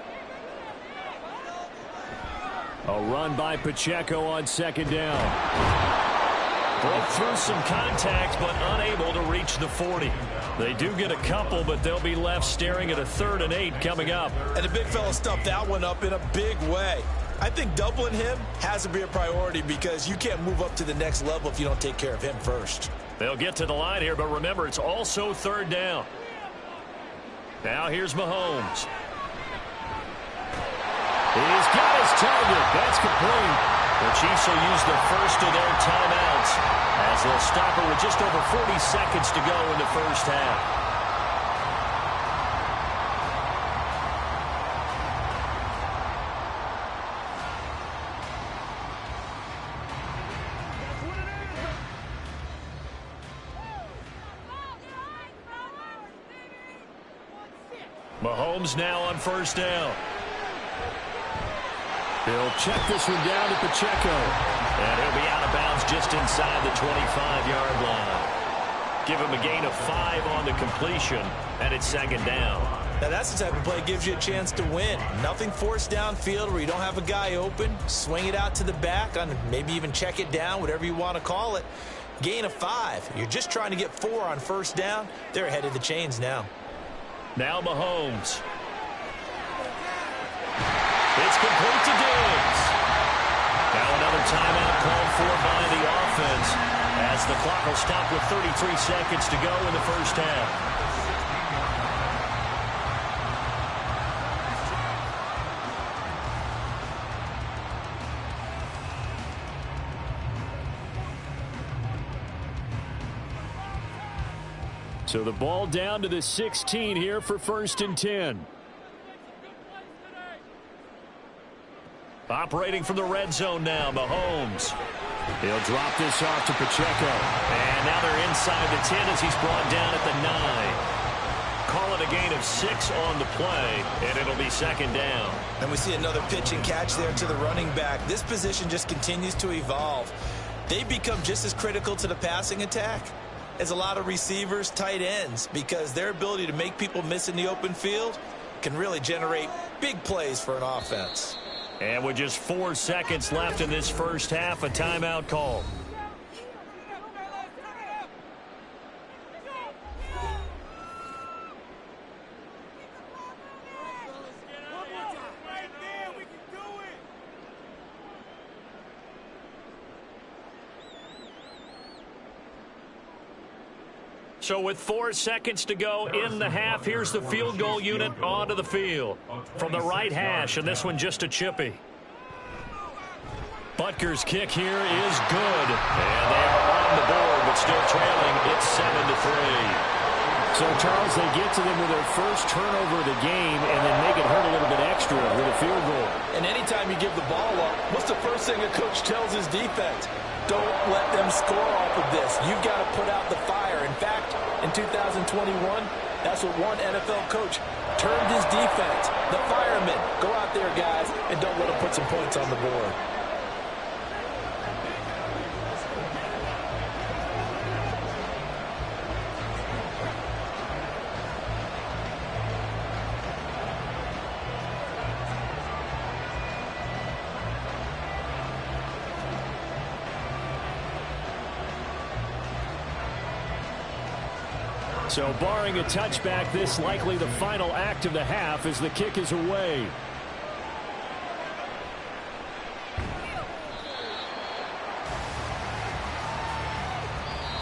A run by Pacheco on second down. Broke through some contact, but unable to reach the 40. They do get a couple, but they'll be left staring at a 3rd and 8 coming up. And the big fella stuffed that one up in a big way. I think doubling him has to be a priority because you can't move up to the next level if you don't take care of him first. They'll get to the line here, but remember, it's also 3rd down. Now here's Mahomes. He's got his target. That's complete. The Chiefs will use the first of their timeouts as they'll stop it with just over 40 seconds to go in the first half. Mahomes now on first down. He'll check this one down to Pacheco. And he'll be out of bounds just inside the 25-yard line. Give him a gain of 5 on the completion, and it's second down. Now that's the type of play that gives you a chance to win. Nothing forced downfield where you don't have a guy open. Swing it out to the back, on maybe even check it down, whatever you want to call it. Gain of 5. You're just trying to get 4 on first down. They're ahead of the chains now. Now Mahomes. It's complete to Diggs. Now another timeout called for by the offense as the clock will stop with 33 seconds to go in the first half. So the ball down to the 16 here for 1st and 10. Operating from the red zone now, Mahomes. He'll drop this off to Pacheco. And now they're inside the 10 as he's brought down at the 9. Call it a gain of 6 on the play, and it'll be second down. And we see another pitch and catch there to the running back. This position just continues to evolve. They become just as critical to the passing attack as a lot of receivers, tight ends, because their ability to make people miss in the open field can really generate big plays for an offense. And with just 4 seconds left in this first half, a timeout call. So with 4 seconds to go in the half, here's the field goal unit onto the field. From the right hash, and this one just a chippy. Butker's kick here is good. And they are on the board, but still trailing. It's 7-3. So, Charles, they get to them with their first turnover of the game and then make it hurt a little bit extra with a field goal. And anytime you give the ball up, what's the first thing a coach tells his defense? don't let them score off of this. You've got to put out the fire. In fact, in 2021, that's what one NFL coach termed his defense. The firemen. Go out there, guys, and don't let them put some points on the board. So barring a touchback, this likely the final act of the half as the kick is away.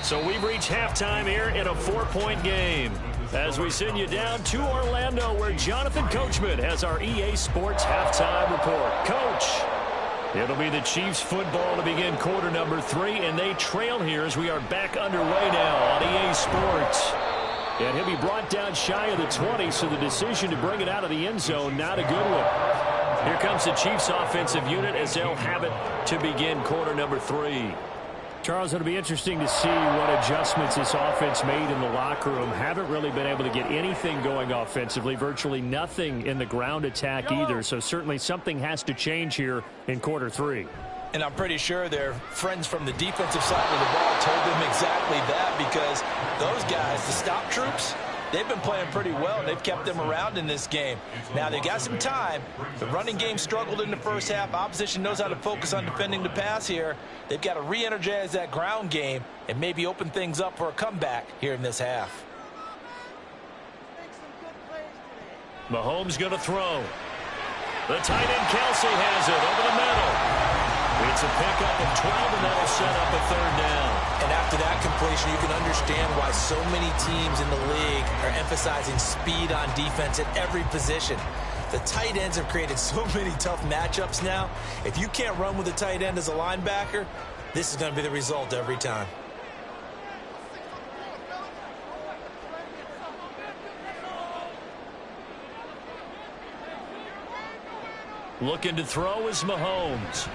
So we've reached halftime here in a 4-point game. As we send you down to Orlando, where Jonathan Coachman has our EA Sports halftime report. Coach, it'll be the Chiefs football to begin quarter number 3, and they trail here as we are back underway now on EA Sports. And he'll be brought down shy of the 20, so the decision to bring it out of the end zone, not a good one. Here comes the Chiefs offensive unit as they'll have it to begin quarter number 3. Charles, it'll be interesting to see what adjustments this offense made in the locker room. Haven't really been able to get anything going offensively, virtually nothing in the ground attack either. So certainly something has to change here in quarter 3. And I'm pretty sure their friends from the defensive side of the ball told them exactly that, because those guys, the stop troops, they've been playing pretty well, and they've kept them around in this game. Now, they got some time. The running game struggled in the first half. Opposition knows how to focus on defending the pass here. They've got to re-energize that ground game and maybe open things up for a comeback here in this half. Mahomes going to throw. The tight end Kelsey has it over the middle. It's a pickup of 12, and that'll set up a third down. And after that completion, you can understand why so many teams in the league are emphasizing speed on defense at every position. The tight ends have created so many tough matchups now. If you can't run with a tight end as a linebacker, this is going to be the result every time. Looking to throw is Mahomes.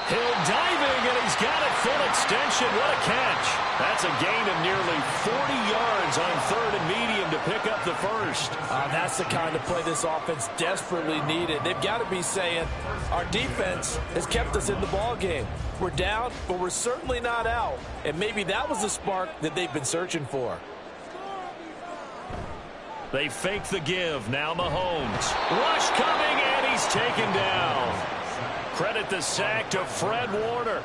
Hill diving, and he's got it full extension. What a catch. That's a gain of nearly 40 yards on third and medium to pick up the first. That's the kind of play this offense desperately needed. They've got to be saying, our defense has kept us in the ball game. We're down, but we're certainly not out. And maybe that was the spark that they've been searching for. They fake the give. Now Mahomes. Rush coming, and he's taken down. Credit the sack to Fred Warner.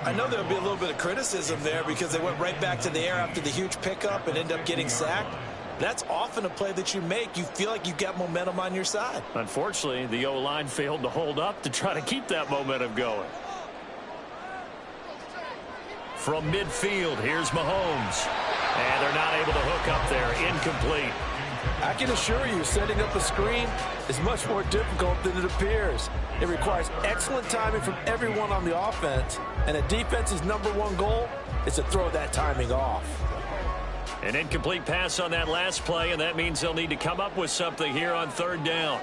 I know there'll be a little bit of criticism there because they went right back to the air after the huge pickup and ended up getting sacked. That's often a play that you make. You feel like you've got momentum on your side. Unfortunately, the O-line failed to hold up to try to keep that momentum going. From midfield, here's Mahomes. And they're not able to hook up there. Incomplete. I can assure you, setting up a screen is much more difficult than it appears. It requires excellent timing from everyone on the offense, and a defense's #1 goal is to throw that timing off. An incomplete pass on that last play, and that means they'll need to come up with something here on third down.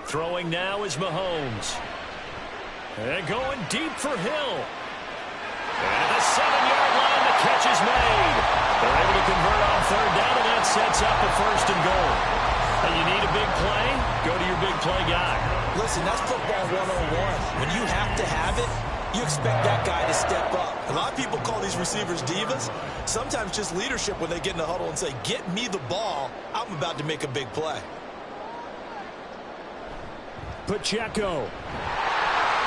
Throwing now is Mahomes. And going deep for Hill. And the 7-yard line, the catch is made. They're able to convert on third down, and that sets up a first and goal. And you need a big play, go to your big play guy. Listen, that's football 101. When you have to have it, you expect that guy to step up. A lot of people call these receivers divas. Sometimes just leadership when they get in the huddle and say, get me the ball, I'm about to make a big play. Pacheco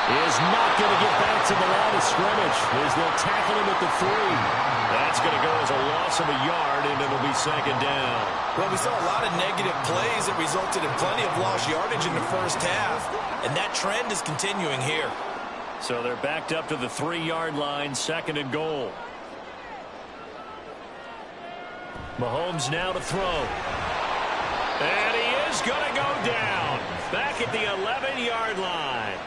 is not going to get back to the line of scrimmage as they'll tackle him at the 3. That's going to go as a loss of a yard, and it'll be second down. Well, we saw a lot of negative plays that resulted in plenty of lost yardage in the first half, and that trend is continuing here. So they're backed up to the 3-yard line, second and goal. Mahomes now to throw. And he is going to go down. Back at the 11-yard line.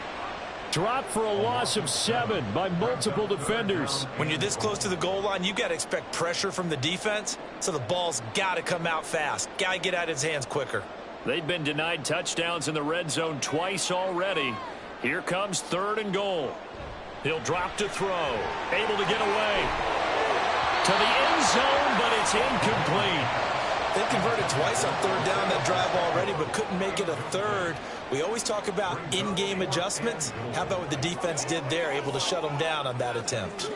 Dropped for a loss of 7 by multiple defenders. When you're this close to the goal line, you've got to expect pressure from the defense, so the ball's got to come out fast. Got to get out of his hands quicker. They've been denied touchdowns in the red zone twice already. Here comes 3rd and goal. He'll drop to throw. Able to get away. To the end zone, but it's incomplete. They converted twice on 3rd down that drive already, but couldn't make it a 3rd. We always talk about in-game adjustments. How about what the defense did there, able to shut them down on that attempt?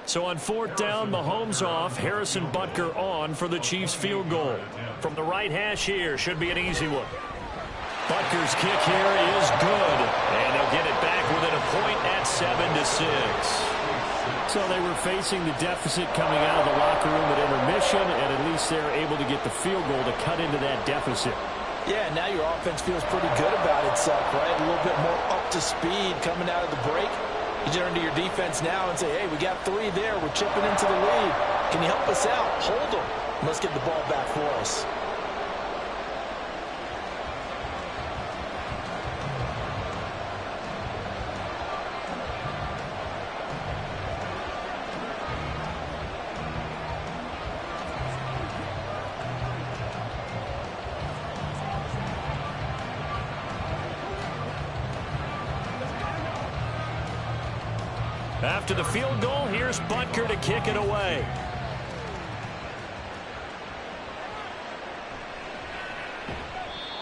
So on 4th down, Mahomes off, Harrison Butker on for the Chiefs field goal. From the right hash here, should be an easy one. Butker's kick here is good, and they'll get it back within a point at 7-6. So they were facing the deficit coming out of the locker room at intermission, and at least they're able to get the field goal to cut into that deficit. Yeah, now your offense feels pretty good about itself, right? A little bit more up to speed coming out of the break. You turn to your defense now and say, hey, we got 3 there. We're chipping into the lead. Can you help us out? Hold them. Let's get the ball back for us. After the field goal, here's Butker to kick it away.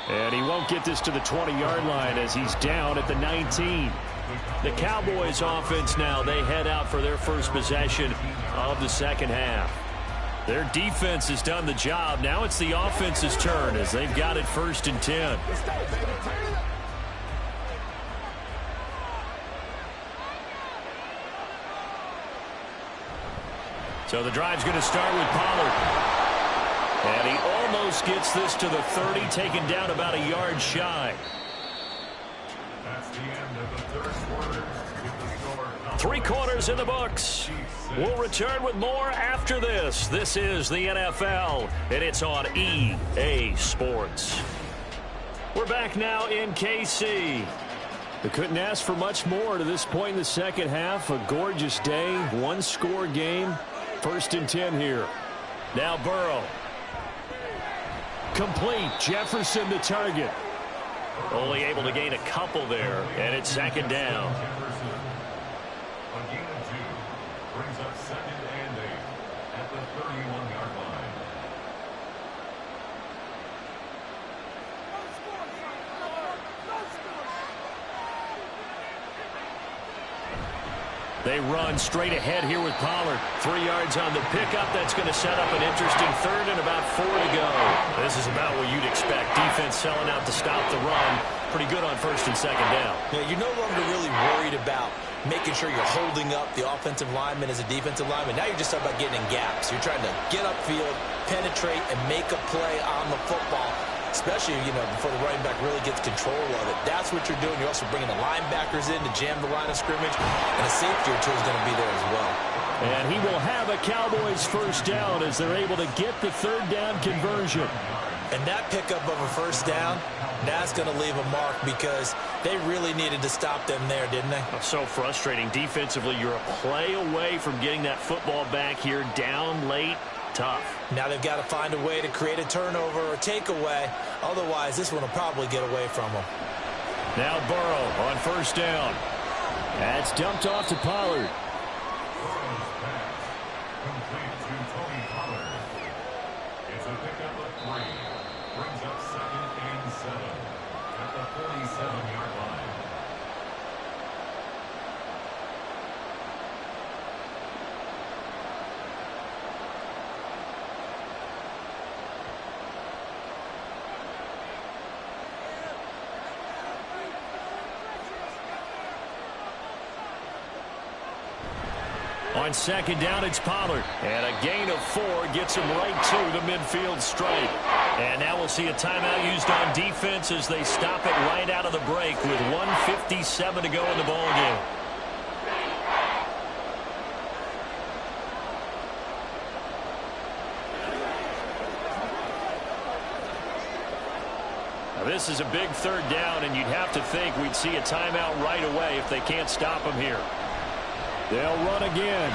And he won't get this to the 20-yard line as he's down at the 19. The Cowboys offense now, they head out for their first possession of the second half. Their defense has done the job. Now it's the offense's turn as they've got it 1st and 10. So the drive's going to start with Pollard. And he almost gets this to the 30, taken down about a yard shy. That's the end of the 3rd quarter. With the score 3 quarters in the books. We'll return with more after this. This is the NFL, and it's on EA Sports. We're back now in KC. They couldn't ask for much more to this point in the second half. A gorgeous day, 1-score game. 1st and 10 here. Now Burrow. Complete. Jefferson the target. Only able to gain a couple there, and it's 2nd down. Jefferson. A gain of 2 brings up 2nd and 8 at the 31-yard line. They run straight ahead here with Pollard. 3 yards on the pickup. That's going to set up an interesting 3rd and about 4 to go. This is about what you'd expect. Defense selling out to stop the run. Pretty good on 1st and 2nd down. Yeah, you're no longer really worried about making sure you're holding up the offensive lineman as a defensive lineman. Now you're just talking about getting in gaps. You're trying to get upfield, penetrate, and make a play on the football. Especially, before the running back really gets control of it. That's what you're doing. You're also bringing the linebackers in to jam the line of scrimmage. And a safety or two is going to be there as well. And he will have a Cowboys 1st down as they're able to get the 3rd down conversion. And that pickup of a 1st down, that's going to leave a mark because they really needed to stop them there, didn't they? So frustrating. Defensively, you're a play away from getting that football back here down late. Tough. Now they've got to find a way to create a turnover or takeaway. Otherwise, this one will probably get away from them. Now Burrow on 1st down. That's dumped off to Pollard. Burrow's pass complete to Tony Pollard. It's a pickup of 3. Brings up 2nd and 7 at the 47-yard line. On 2nd down, it's Pollard. And a gain of 4 gets him right to the midfield stripe. And now we'll see a timeout used on defense as they stop it right out of the break with 1:57 to go in the ballgame. Now this is a big 3rd down, and you'd have to think we'd see a timeout right away if they can't stop him here. They'll run again.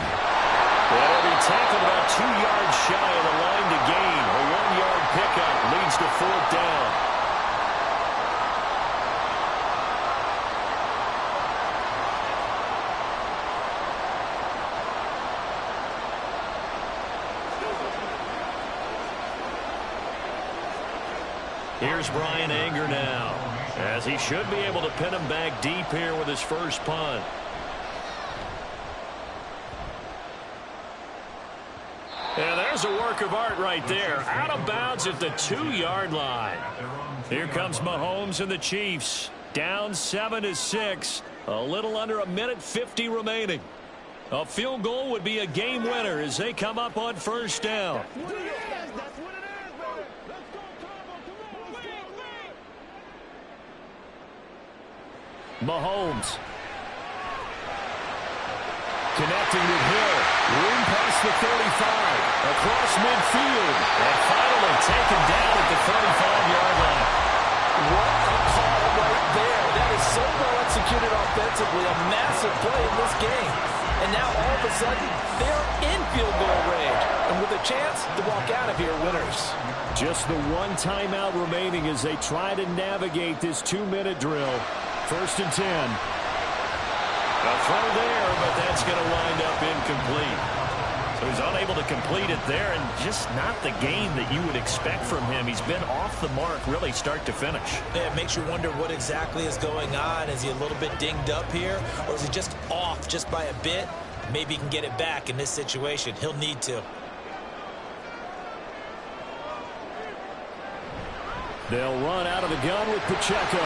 They'll be tackled about 2 yards shy of the line to gain. A 1-yard pickup leads to 4th down. Here's Brian Anger now, as he should be able to pin him back deep here with his first punt. And there's a work of art right there. Out of bounds at the 2-yard line. Here comes Mahomes and the Chiefs. Down 7-6. A little under 1:50 remaining. A field goal would be a game winner as they come up on first down. Mahomes. Connecting with Hill. Room past the 35. Across midfield. And finally taken down at the 35-yard line. What a call right there. That is so well executed offensively. A massive play in this game. And now all of a sudden, they're in field goal range. And with a chance to walk out of here winners. Just the one timeout remaining as they try to navigate this 2-minute drill. First and 10. A throw there, but that's going to wind up incomplete. So he's unable to complete it there, and just not the game that you would expect from him. He's been off the mark really start to finish. Yeah, it makes you wonder what exactly is going on. Is he a little bit dinged up here, or is he just off just by a bit? Maybe he can get it back in this situation. He'll need to. They'll run out of the gun with Pacheco.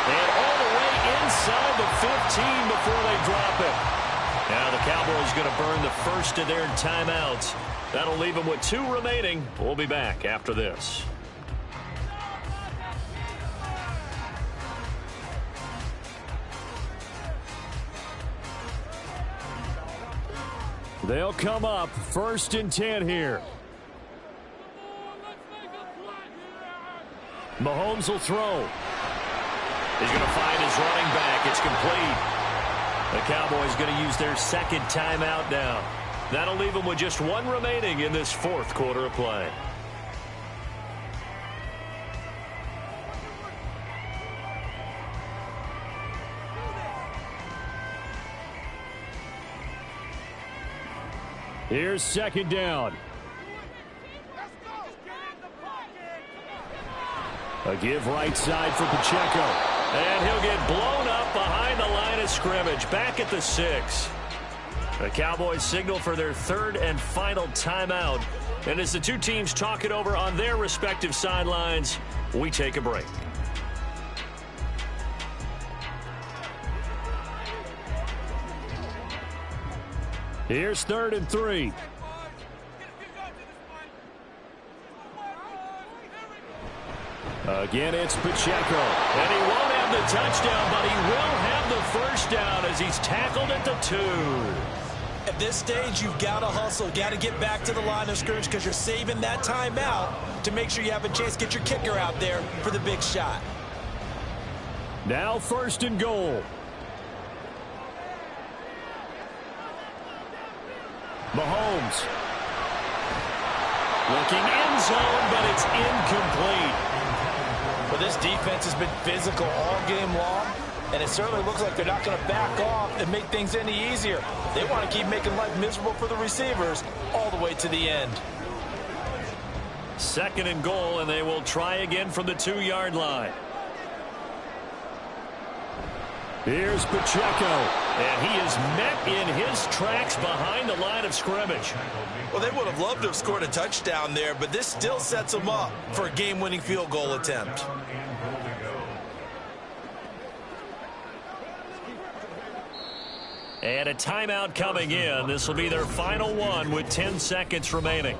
And all the way inside the 15 before they drop it. Now the Cowboys going to burn the first of their timeouts. That'll leave them with 2 remaining. We'll be back after this. They'll come up first and 10 here. Mahomes will throw. He's going to find his running back. It's complete. The Cowboys going to use their second timeout now. That'll leave them with just 1 remaining in this 4th quarter of play. Here's second down. A give right side for Pacheco. And he'll get blown up behind the line of scrimmage. Back at the 6. The Cowboys signal for their 3rd and final timeout. And as the two teams talk it over on their respective sidelines, we take a break. Here's 3rd and 3. Again, it's Pacheco. And he won't have the touchdown, but he will have the first down as he's tackled at the 2. At this stage, you've got to hustle. Got to get back to the line of scrimmage because you're saving that timeout to make sure you have a chance to get your kicker out there for the big shot. Now 1st and goal. Mahomes. Looking end zone, but it's incomplete. Well, this defense has been physical all game long, and it certainly looks like they're not going to back off and make things any easier. They want to keep making life miserable for the receivers all the way to the end. 2nd and goal, and they will try again from the 2-yard line. Here's Pacheco, and he is met in his tracks behind the line of scrimmage. Well, they would have loved to have scored a touchdown there, but this still sets them up for a game-winning field goal attempt. And a timeout coming in. This will be their final one with 10 seconds remaining.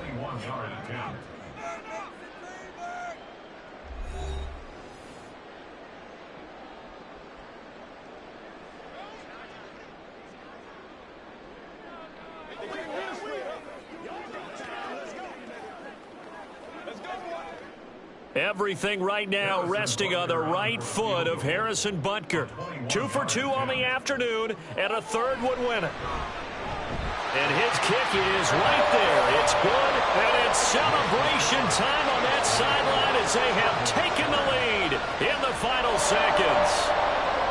Everything right now resting on the right foot of Harrison Butker. 2 for 2 on the afternoon, and a 3rd would win it. And his kick is right there. It's good, and it's celebration time on that sideline as they have taken the lead in the final seconds.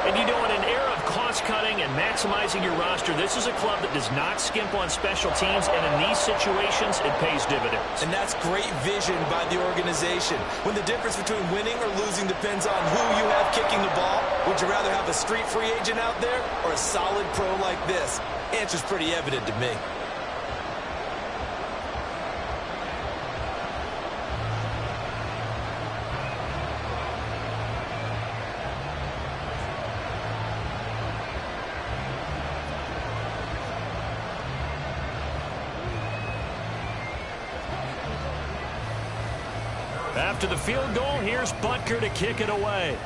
And you know, in an era of cost-cutting and maximizing your roster, this is a club that does not skimp on special teams, and in these situations, it pays dividends. And that's great vision by the organization. When the difference between winning or losing depends on who you have kicking the ball, would you rather have a street free agent out there or a solid pro like this? Answer's pretty evident to me. After the field goal, here's Butker to kick it away.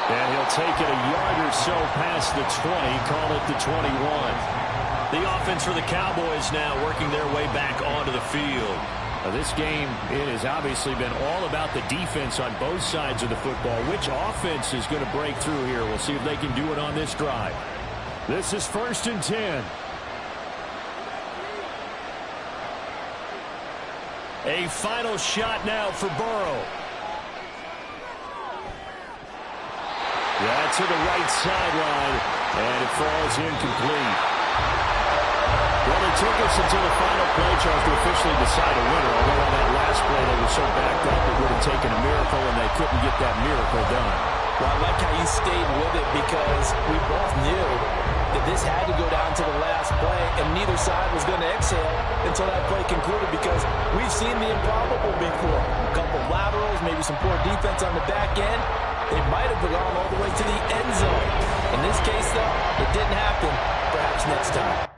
And he'll take it a yard or so past the 20, call it the 21. The offense for the Cowboys now working their way back onto the field. This game, it has obviously been all about the defense on both sides of the football. Which offense is going to break through here? We'll see if they can do it on this drive. This is 1st and 10. A final shot now for Burrow. Yeah, to the right sideline, and it falls incomplete. Well, it took us until the final play, Charles, to officially decide a winner, although on that last play they were so backed up it would have taken a miracle, and they couldn't get that miracle done. Well, I like how you stayed with it because we both knew that this had to go down to the last play, and neither side was going to exhale until that play concluded because we've seen the improbable before. A couple of laterals, maybe some poor defense on the back end. They might have gone all the way to the end zone. In this case, though, it didn't happen. Perhaps next time.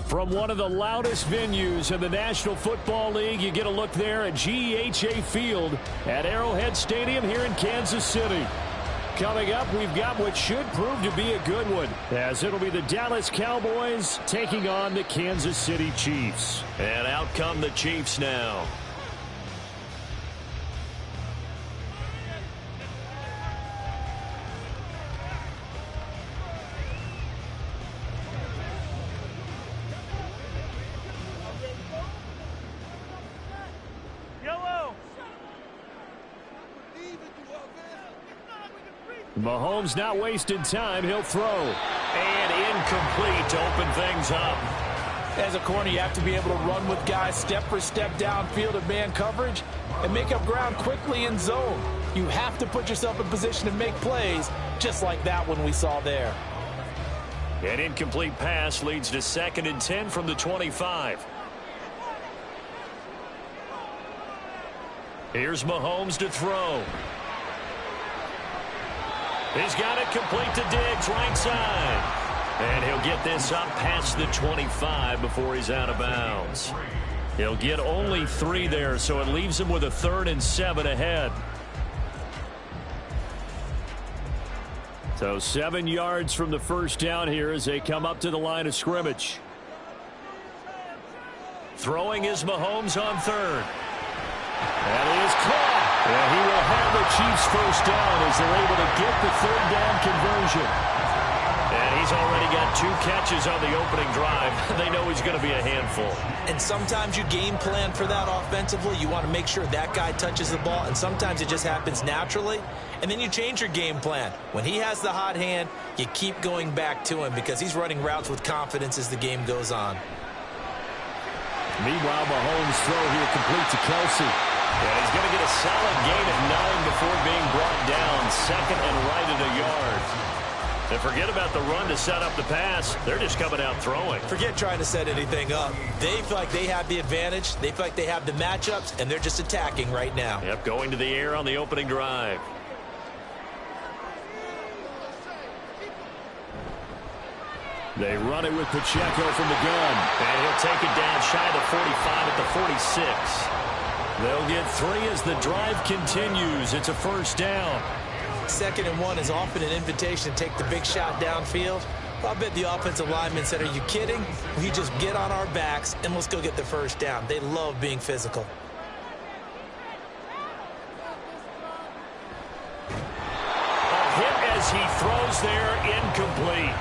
From one of the loudest venues in the National Football League, you get a look there at GEHA Field at Arrowhead Stadium here in Kansas City. Coming up, we've got what should prove to be a good one, as it'll be the Dallas Cowboys taking on the Kansas City Chiefs. And out come the Chiefs now. Mahomes not wasting time. He'll throw. And incomplete to open things up. As a corner, you have to be able to run with guys step for step downfield of man coverage and make up ground quickly in zone. You have to put yourself in position to make plays, just like that one we saw there. An incomplete pass leads to 2nd and 10 from the 25. Here's Mahomes to throw. He's got it complete to Diggs, right side. And he'll get this up past the 25 before he's out of bounds. He'll get only 3 there, so it leaves him with a 3rd and 7 ahead. So 7 yards from the first down here as they come up to the line of scrimmage. Throwing is Mahomes on 3rd. That is caught. And he will have the Chiefs first down as they're able to get the 3rd down conversion. And he's already got 2 catches on the opening drive. They know he's going to be a handful. And sometimes you game plan for that offensively. You want to make sure that guy touches the ball, and sometimes it just happens naturally. And then you change your game plan. When he has the hot hand, you keep going back to him because he's running routes with confidence as the game goes on. Meanwhile, Mahomes' throw here complete to Kelsey. And he's going to get a solid gain of 9 before being brought down. 2nd and right at a yard. And forget about the run to set up the pass. They're just coming out throwing. Forget trying to set anything up. They feel like they have the advantage. They feel like they have the matchups, and they're just attacking right now. Yep, going to the air on the opening drive. They run it with Pacheco from the gun. And he'll take it down shy of the 45 at the 46. They'll get 3 as the drive continues. It's a first down. 2nd and 1 is often an invitation to take the big shot downfield. I bet the offensive lineman said, are you kidding? We just get on our backs and let's go get the first down. They love being physical. A hit as he throws there, incomplete.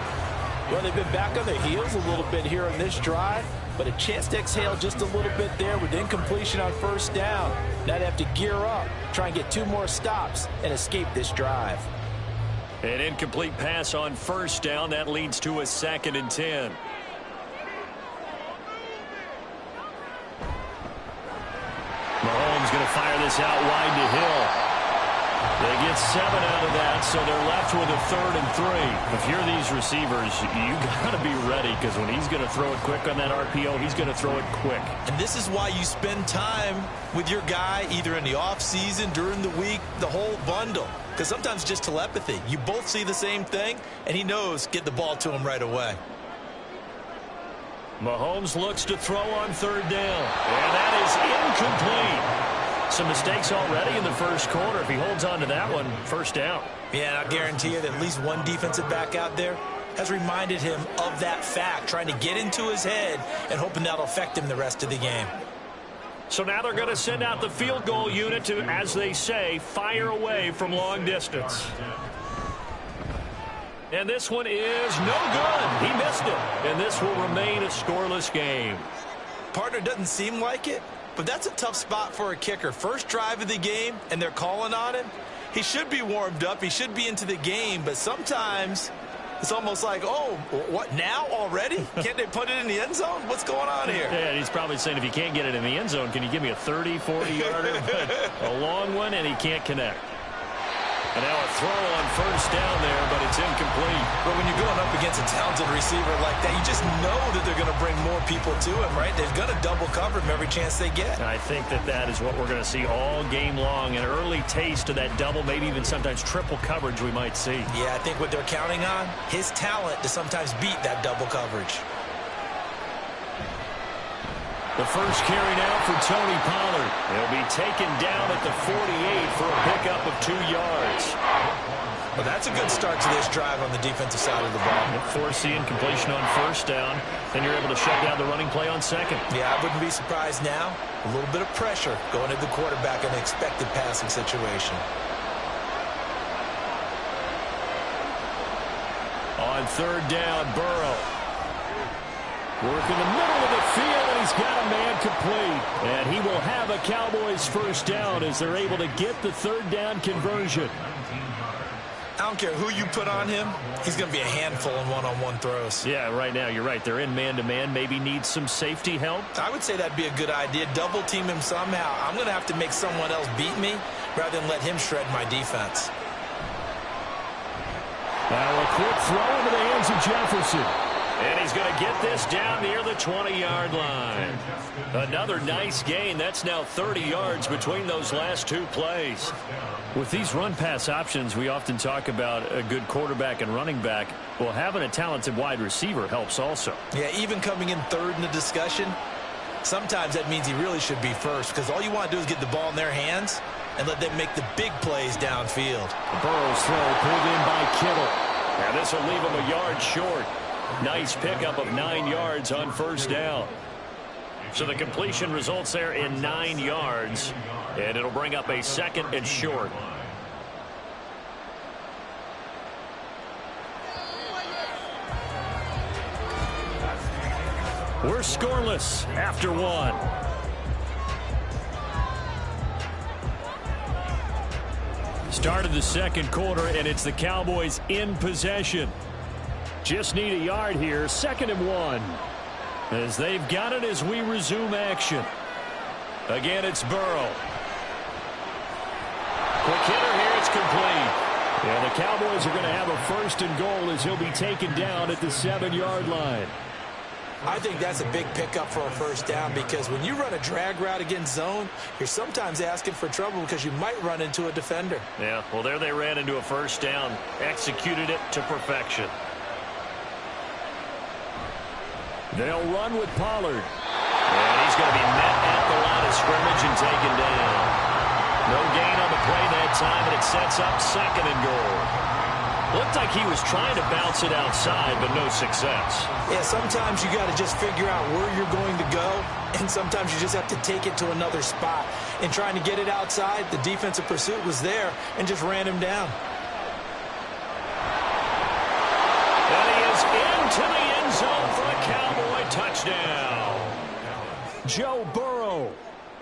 Well, they've been back on their heels a little bit here on this drive, but a chance to exhale just a little bit there with incompletion on first down. Now they have to gear up, try and get 2 more stops, and escape this drive. An incomplete pass on first down. That leads to a 2nd and 10. Mahomes going to fire this out wide to Hill. They get 7 out of that, so they're left with a 3rd and 3. If you're these receivers, you got to be ready because when he's going to throw it quick on that RPO, he's going to throw it quick. And this is why you spend time with your guy either in the offseason, during the week, the whole bundle. Because sometimes just telepathy. You both see the same thing, and he knows get the ball to him right away. Mahomes looks to throw on 3rd down, and that is incomplete. Some mistakes already in the first quarter. If he holds on to that one, first down. Yeah, I guarantee you that at least one defensive back out there has reminded him of that fact, trying to get into his head and hoping that'll affect him the rest of the game. So now they're going to send out the field goal unit to, as they say, fire away from long distance. And this one is no good. He missed it. And this will remain a scoreless game. Partner, doesn't seem like it, but that's a tough spot for a kicker. First drive of the game, and they're calling on him. He should be warmed up. He should be into the game, but sometimes it's almost like, oh, what, now already? Can't they put it in the end zone? What's going on here? Yeah, he's probably saying, if you can't get it in the end zone, can you give me a 30, 40-yarder? A long one, and he can't connect. And now a throw on first down there, but it's incomplete. But when you're going up against a talented receiver like that, you just know that they're going to bring more people to him, right? They're going to double cover him every chance they get. I think that is what we're going to see all game long. An early taste of that double, maybe even sometimes triple coverage we might see. Yeah, I think what they're counting on, his talent to sometimes beat that double coverage. The first carry now for Tony Pollard. He'll be taken down at the 48 for a pickup of 2 yards. Well, that's a good start to this drive on the defensive side of the ball. Forcing incompletion on first down. Then you're able to shut down the running play on second. Yeah, I wouldn't be surprised now. A little bit of pressure going to the quarterback in an expected passing situation. On third down, Burrow. Work in the middle of the field, and he's got a man complete. And he will have a Cowboys first down as they're able to get the third down conversion. I don't care who you put on him. He's going to be a handful in one-on-one throws. Yeah, right now, you're right. They're in man-to-man. Maybe need some safety help. I would say that'd be a good idea. Double team him somehow. I'm going to have to make someone else beat me rather than let him shred my defense. Now a quick throw into the hands of Jefferson. And he's going to get this down near the 20-yard line. Another nice gain. That's now 30 yards between those last 2 plays. With these run-pass options, we often talk about a good quarterback and running back. Well, having a talented wide receiver helps also. Yeah, even coming in third in the discussion, sometimes that means he really should be first because all you want to do is get the ball in their hands and let them make the big plays downfield. Burrow's throw pulled in by Kittle. Now this will leave him a yard short. Nice pickup of 9 yards on first down. So the completion results there in 9 yards. And it'll bring up a 2nd and short. We're scoreless after 1. Started the second quarter, and it's the Cowboys in possession. Just need a yard here, 2nd and 1. As they've got it as we resume action. Again, it's Burrow. Quick hitter here, it's complete. And the Cowboys are going to have a 1st and goal as he'll be taken down at the 7-yard line. I think that's a big pickup for a first down because when you run a drag route against zone, you're sometimes asking for trouble because you might run into a defender. Yeah, well, there they ran into a first down, executed it to perfection. They'll run with Pollard. And he's going to be met at the line of scrimmage and taken down. No gain on the play that time, and it sets up 2nd and goal. Looked like he was trying to bounce it outside, but no success. Yeah, sometimes you got to just figure out where you're going to go, and sometimes you just have to take it to another spot. In trying to get it outside, the defensive pursuit was there and just ran him down. And he is into the end zone for a Cowboy touchdown. Joe Burrow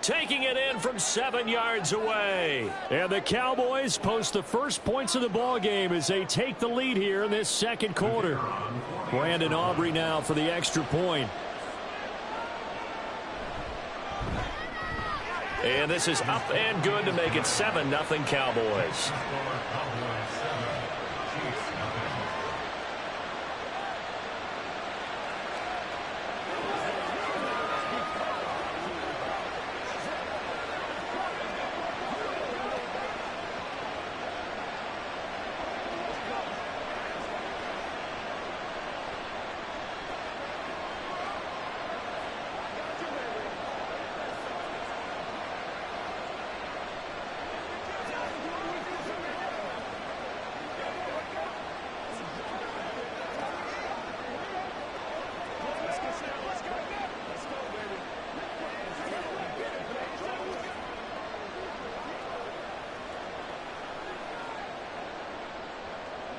taking it in from 7 yards away. And the Cowboys post the first points of the ball game as they take the lead here in this second quarter. Brandon Aubrey now for the extra point. And this is up and good to make it 7-0 Cowboys.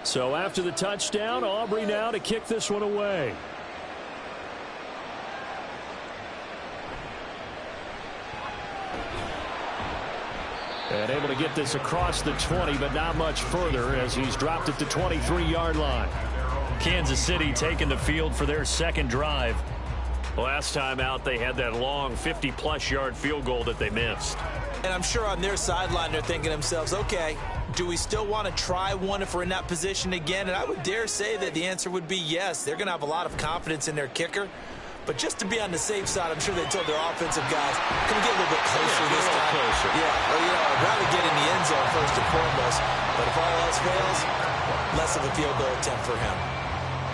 So after the touchdown, Aubrey now to kick this one away. And able to get this across the 20, but not much further as he's dropped it to 23-yard line. Kansas City taking the field for their second drive. Last time out, they had that long 50-plus yard field goal that they missed. And I'm sure on their sideline they're thinking to themselves, okay, do we still want to try one if we're in that position again? And I would dare say that the answer would be yes. They're going to have a lot of confidence in their kicker. But just to be on the safe side, I'm sure they told their offensive guys, can we get a little bit closer this time? Closer. Yeah, well, you know, I'd rather get in the end zone first and foremost. But if all else fails, less of a field goal attempt for him.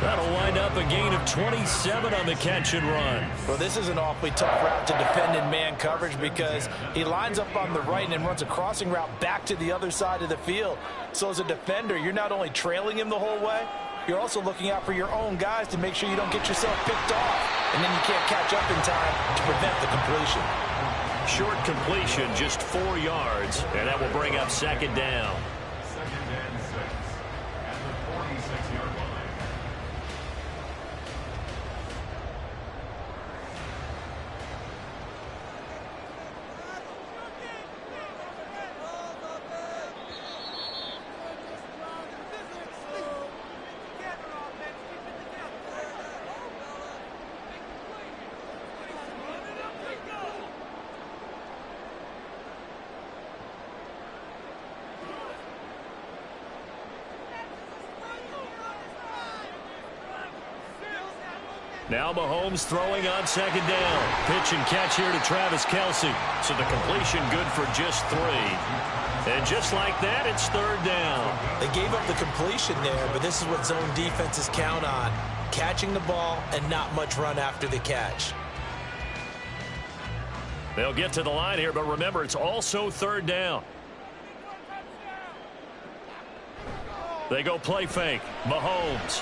That'll wind up a gain of 27 on the catch and run. Well, this is an awfully tough route to defend in man coverage because he lines up on the right and then runs a crossing route back to the other side of the field. So as a defender, you're not only trailing him the whole way, you're also looking out for your own guys to make sure you don't get yourself picked off. And then you can't catch up in time to prevent the completion. Short completion, just 4 yards, and that will bring up second down. Second and 6 at the 46-yard line. Now Mahomes throwing on second down. Pitch and catch here to Travis Kelce. So the completion good for just 3. And just like that, it's third down. They gave up the completion there, but this is what zone defenses count on. Catching the ball and not much run after the catch. They'll get to the line here, but remember, it's also third down. They go play fake. Mahomes.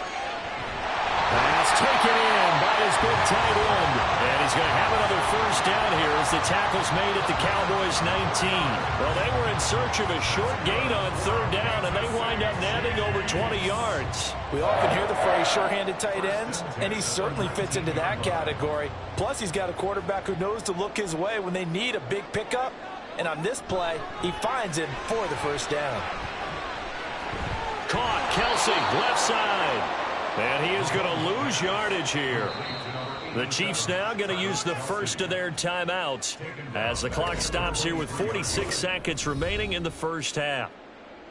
Pass taken in by his big tight end. And he's going to have another first down here as the tackle's made at the Cowboys' 19. Well, they were in search of a short gain on third down, and they wind up nabbing over 20 yards. We often hear the phrase sure-handed tight ends, and he certainly fits into that category. Plus, he's got a quarterback who knows to look his way when they need a big pickup. And on this play, he finds him for the first down. Caught, Kelce, left side. And he is going to lose yardage here. The Chiefs now going to use the first of their timeouts as the clock stops here with 46 seconds remaining in the first half.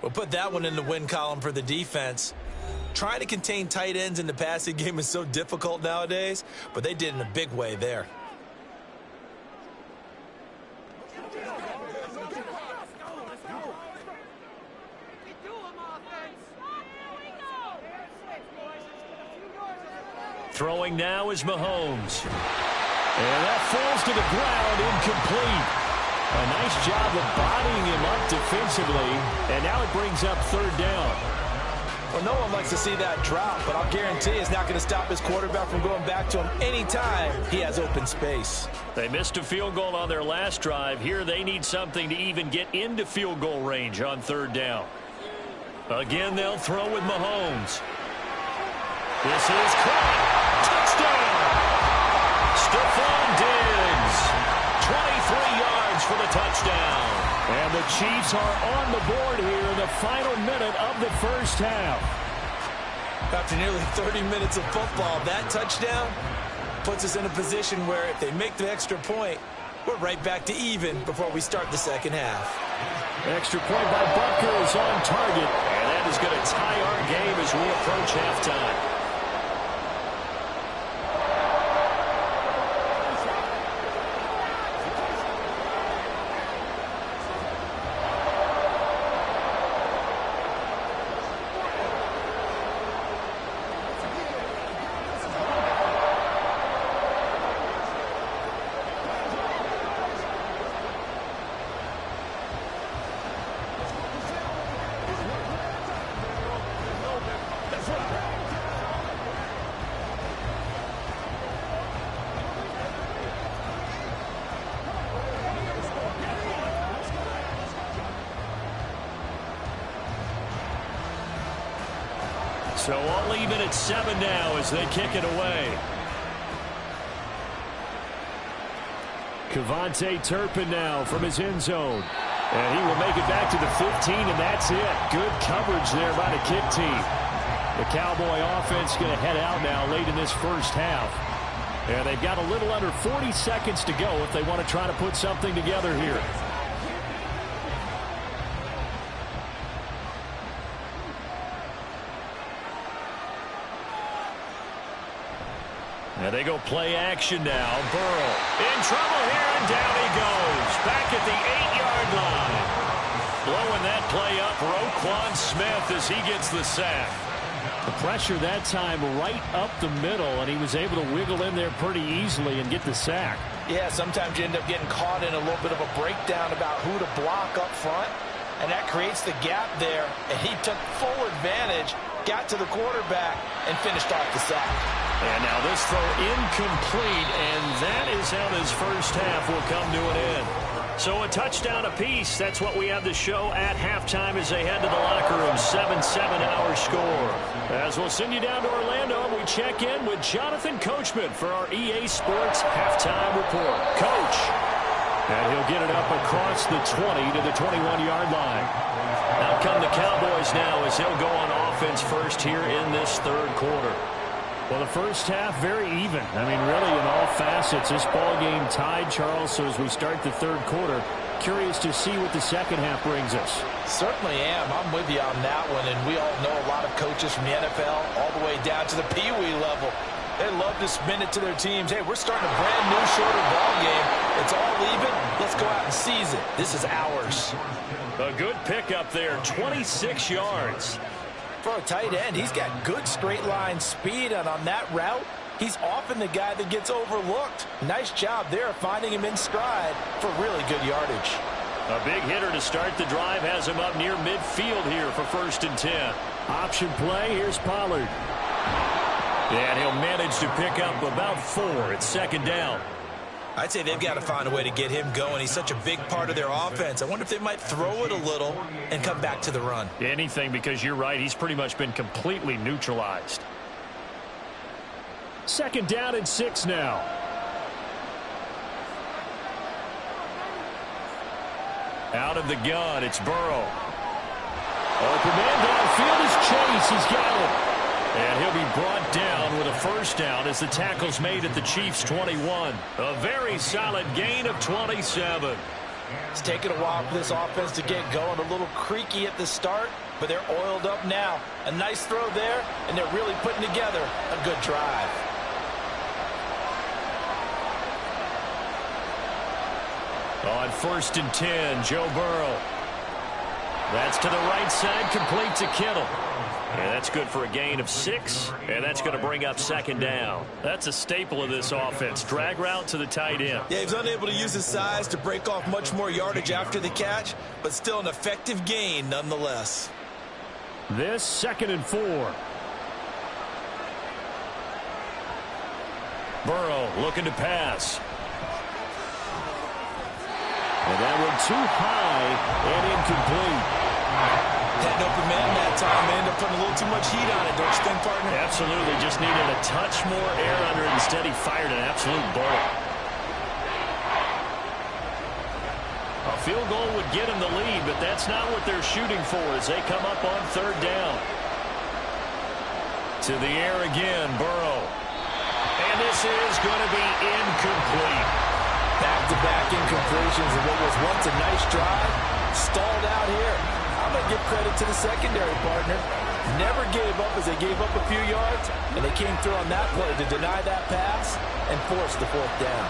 We'll put that one in the win column for the defense. Trying to contain tight ends in the passing game is so difficult nowadays, but they did in a big way there. Throwing now is Mahomes. And that falls to the ground, incomplete. A nice job of bodying him up defensively, and now it brings up third down. Well, no one likes to see that drop, but I'll guarantee it's not going to stop his quarterback from going back to him anytime he has open space. They missed a field goal on their last drive. Here they need something to even get into field goal range on third down. Again, they'll throw with Mahomes. This is caught. Touchdown! Stephon Diggs. 23 yards for the touchdown. And the Chiefs are on the board here in the final minute of the first half. After nearly 30 minutes of football, that touchdown puts us in a position where if they make the extra point, we're right back to even before we start the second half. Extra point by Butker is on target. And that is going to tie our game as we approach halftime. So all even at 7 now as they kick it away. Kevontae Turpin now from his end zone. And he will make it back to the 15, and that's it. Good coverage there by the kick team. The Cowboy offense going to head out now late in this first half. And they've got a little under 40 seconds to go if they want to try to put something together here. And they go play action now. Burrow in trouble here, and down he goes. Back at the 8-yard line. Blowing that play up, Roquan Smith as he gets the sack. The pressure that time right up the middle, and he was able to wiggle in there pretty easily and get the sack. Yeah, sometimes you end up getting caught in a little bit of a breakdown about who to block up front, and that creates the gap there, and he took full advantage, got to the quarterback, and finished off the sack. And now this throw incomplete, and that is how this first half will come to an end. So a touchdown apiece. That's what we have to show at halftime as they head to the locker room. 7-7 our score. As we'll send you down to Orlando, we check in with Jonathan Coachman for our EA Sports Halftime Report. Coach. And he'll get it up across the 20 to the 21-yard line. Out come the Cowboys now as he'll go on offense first here in this third quarter. Well, the first half, very even. I mean, really, in all facets, this ball game tied, Charles. So as we start the third quarter, curious to see what the second half brings us. Certainly am. I'm with you on that one. And we all know a lot of coaches from the NFL all the way down to the Pee-wee level. They love to spin it to their teams. Hey, we're starting a brand new, shorter ball game. It's all even. Let's go out and seize it. This is ours. A good pickup there, 26 yards. For a tight end, he's got good straight line speed, and on that route, he's often the guy that gets overlooked. Nice job there finding him in stride for really good yardage. A big hitter to start the drive has him up near midfield here for 1st and 10. Option play, here's Pollard. And he'll manage to pick up about 4 at 2nd down. I'd say they've got to find a way to get him going. He's such a big part of their offense. I wonder if they might throw it a little and come back to the run. Anything, because you're right. He's pretty much been completely neutralized. 2nd down and 6 now. Out of the gun, it's Burrow. Open man downfield is Chase. He's got it. And he'll be brought down with a 1st down as the tackle's made at the Chiefs' 21. A very solid gain of 27. It's taken a while for this offense to get going. A little creaky at the start, but they're oiled up now. A nice throw there, and they're really putting together a good drive. On 1st and 10, Joe Burrow. That's to the right side, complete to Kittle. And that's good for a gain of 6, and that's going to bring up 2nd down. That's a staple of this offense. Drag route to the tight end. Yeah, he's unable to use his size to break off much more yardage after the catch, but still an effective gain nonetheless. This 2nd and 4. Burrow looking to pass. And that one too high and incomplete. Had an open man that time. They ended up putting a little too much heat on it, don't you think, partner? Absolutely. Just needed a touch more air under it. Instead, he fired an absolute bullet. A field goal would get him the lead, but that's not what they're shooting for as they come up on 3rd down. To the air again, Burrow. And this is going to be incomplete. Back-to-back incompletions of what was once a nice drive. Stalled out here. I'm going to give credit to the secondary partner. Never gave up as they gave up a few yards, and they came through on that play to deny that pass and force the 4th down.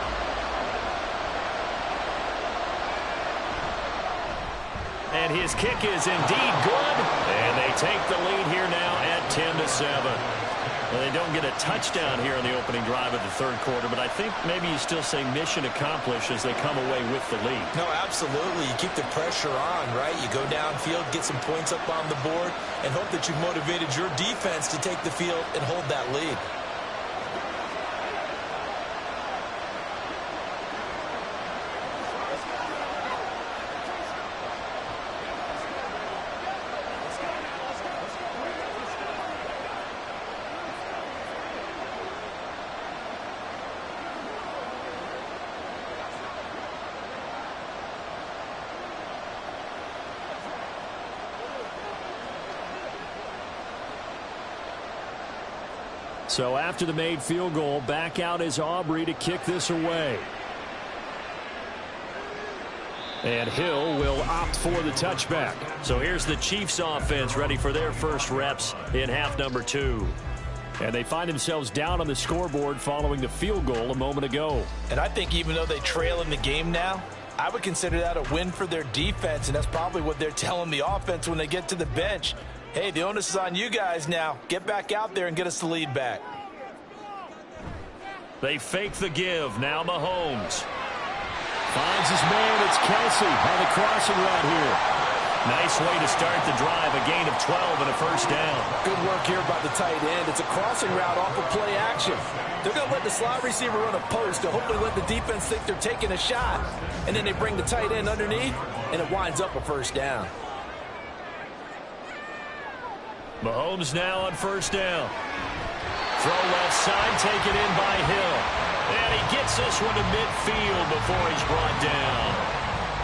And his kick is indeed good. And they take the lead here now at 10-7. Well, they don't get a touchdown here in the opening drive of the 3rd quarter, but I think maybe you still say mission accomplished as they come away with the lead. No, absolutely. You keep the pressure on, right? You go downfield, get some points up on the board, and hope that you've motivated your defense to take the field and hold that lead. So after the made field goal, back out is Aubrey to kick this away. And Hill will opt for the touchback. So here's the Chiefs offense ready for their first reps in half number 2. And they find themselves down on the scoreboard following the field goal a moment ago. And I think even though they trail in the game now, I would consider that a win for their defense, and that's probably what they're telling the offense when they get to the bench. Hey, the onus is on you guys now. Get back out there and get us the lead back. They fake the give. Now Mahomes. Finds his man. It's Kelsey on the crossing route here. Nice way to start the drive. A gain of 12 and a first down. Good work here by the tight end. It's a crossing route off of play action. They're going to let the slot receiver run a post to hopefully let the defense think they're taking a shot. And then they bring the tight end underneath, and it winds up a first down. Mahomes now on first down. Throw left side, taken in by Hill. And he gets this one to midfield before he's brought down.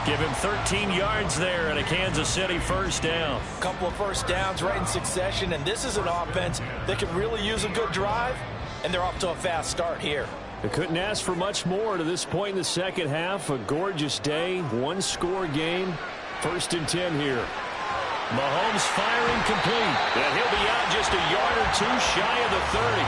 Give him 13 yards there and a Kansas City first down. Couple of first downs right in succession, and this is an offense that could really use a good drive, and they're off to a fast start here. They couldn't ask for much more to this point in the second half. A gorgeous day, one-score game. 1st and 10 here. Mahomes firing complete, and he'll be out just a yard or two shy of the 30.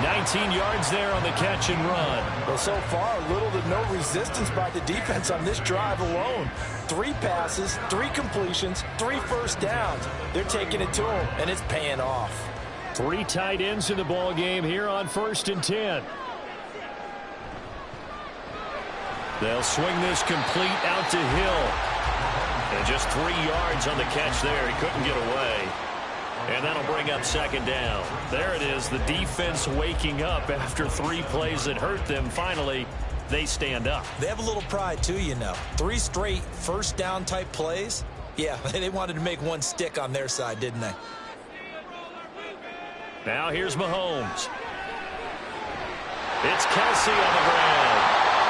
19 yards there on the catch and run. Well, so far, little to no resistance by the defense on this drive alone. 3 passes, 3 completions, 3 first downs. They're taking it to him, and it's paying off. 3 tight ends in the ball game here on 1st and 10. They'll swing this complete out to Hill. And just 3 yards on the catch there. He couldn't get away. And that'll bring up 2nd down. There it is, the defense waking up after 3 plays that hurt them. Finally, they stand up. They have a little pride, too, you know. 3 straight first down type plays. Yeah, they wanted to make one stick on their side, didn't they? Now here's Mahomes. It's Kelsey on the ground.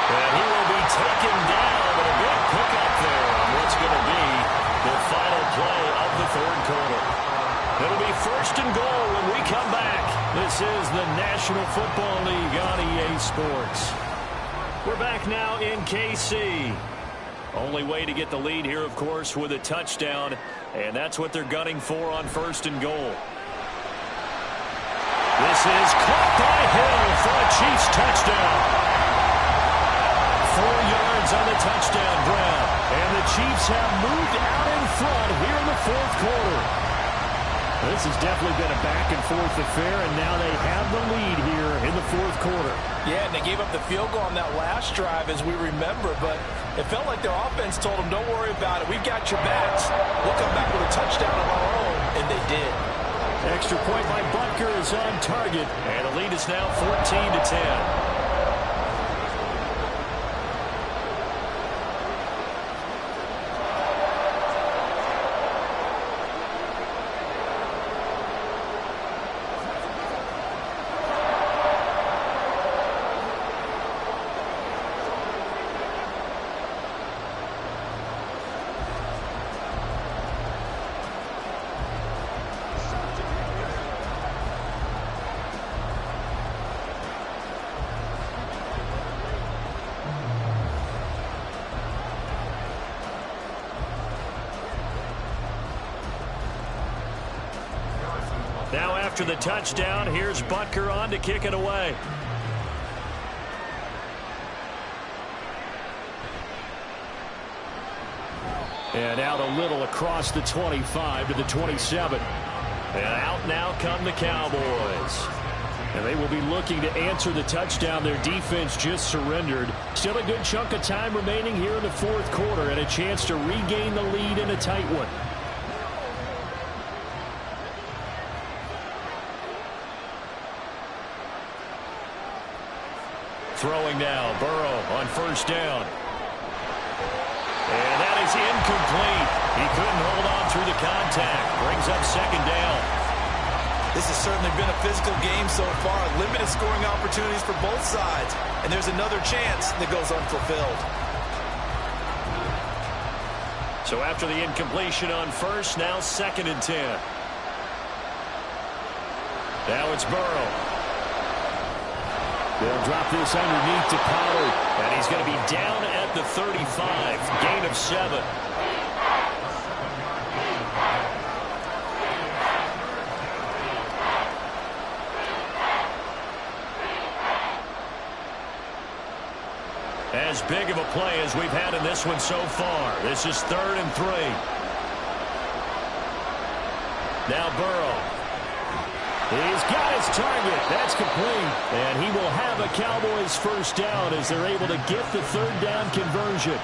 And he will be taken down, but a big pickup there on what's going to be the final play of the 3rd quarter. It'll be 1st and goal when we come back. This is the National Football League on EA Sports. We're back now in KC. Only way to get the lead here, of course, with a touchdown, and that's what they're gunning for on 1st and goal. This is caught by Hill for a Chiefs touchdown. 4 yards on the touchdown grab, and the Chiefs have moved out in front here in the 4th quarter. This has definitely been a back-and-forth affair, and now they have the lead here in the 4th quarter. Yeah, and they gave up the field goal on that last drive, as we remember, but it felt like their offense told them, don't worry about it. We've got your backs. We'll come back with a touchdown of our own, and they did. Extra point by Butker is on target, and the lead is now 14-10. Now after the touchdown, here's Butker on to kick it away. And out a little across the 25 to the 27. And out now come the Cowboys. And they will be looking to answer the touchdown their defense just surrendered. Still a good chunk of time remaining here in the 4th quarter and a chance to regain the lead in a tight one. Throwing now, Burrow on 1st down. And that is incomplete. He couldn't hold on through the contact. Brings up 2nd down. This has certainly been a physical game so far. Limited scoring opportunities for both sides. And there's another chance that goes unfulfilled. So after the incompletion on 1st, now 2nd and 10. Now it's Burrow. They'll drop this underneath to Pollard, and he's going to be down at the 35. Gain of 7. As big of a play as we've had in this one so far. This is 3rd and 3. Now Burrow. He's got his target. That's complete. And he will have a Cowboys first down as they're able to get the third down conversion.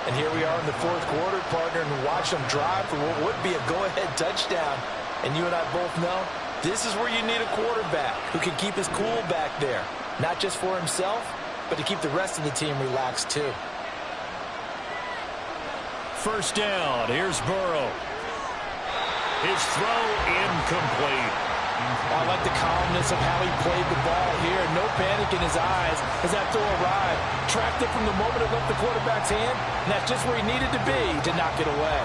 And here we are in the fourth quarter, partner, and watch them drive for what would be a go-ahead touchdown. And you and I both know this is where you need a quarterback who can keep his cool back there. Not just for himself, but to keep the rest of the team relaxed too. First down. Here's Burrow. His throw incomplete. I like the calmness of how he played the ball here. No panic in his eyes as that throw arrived. Tracked it from the moment it left the quarterback's hand, and that's just where he needed to be to knock it away.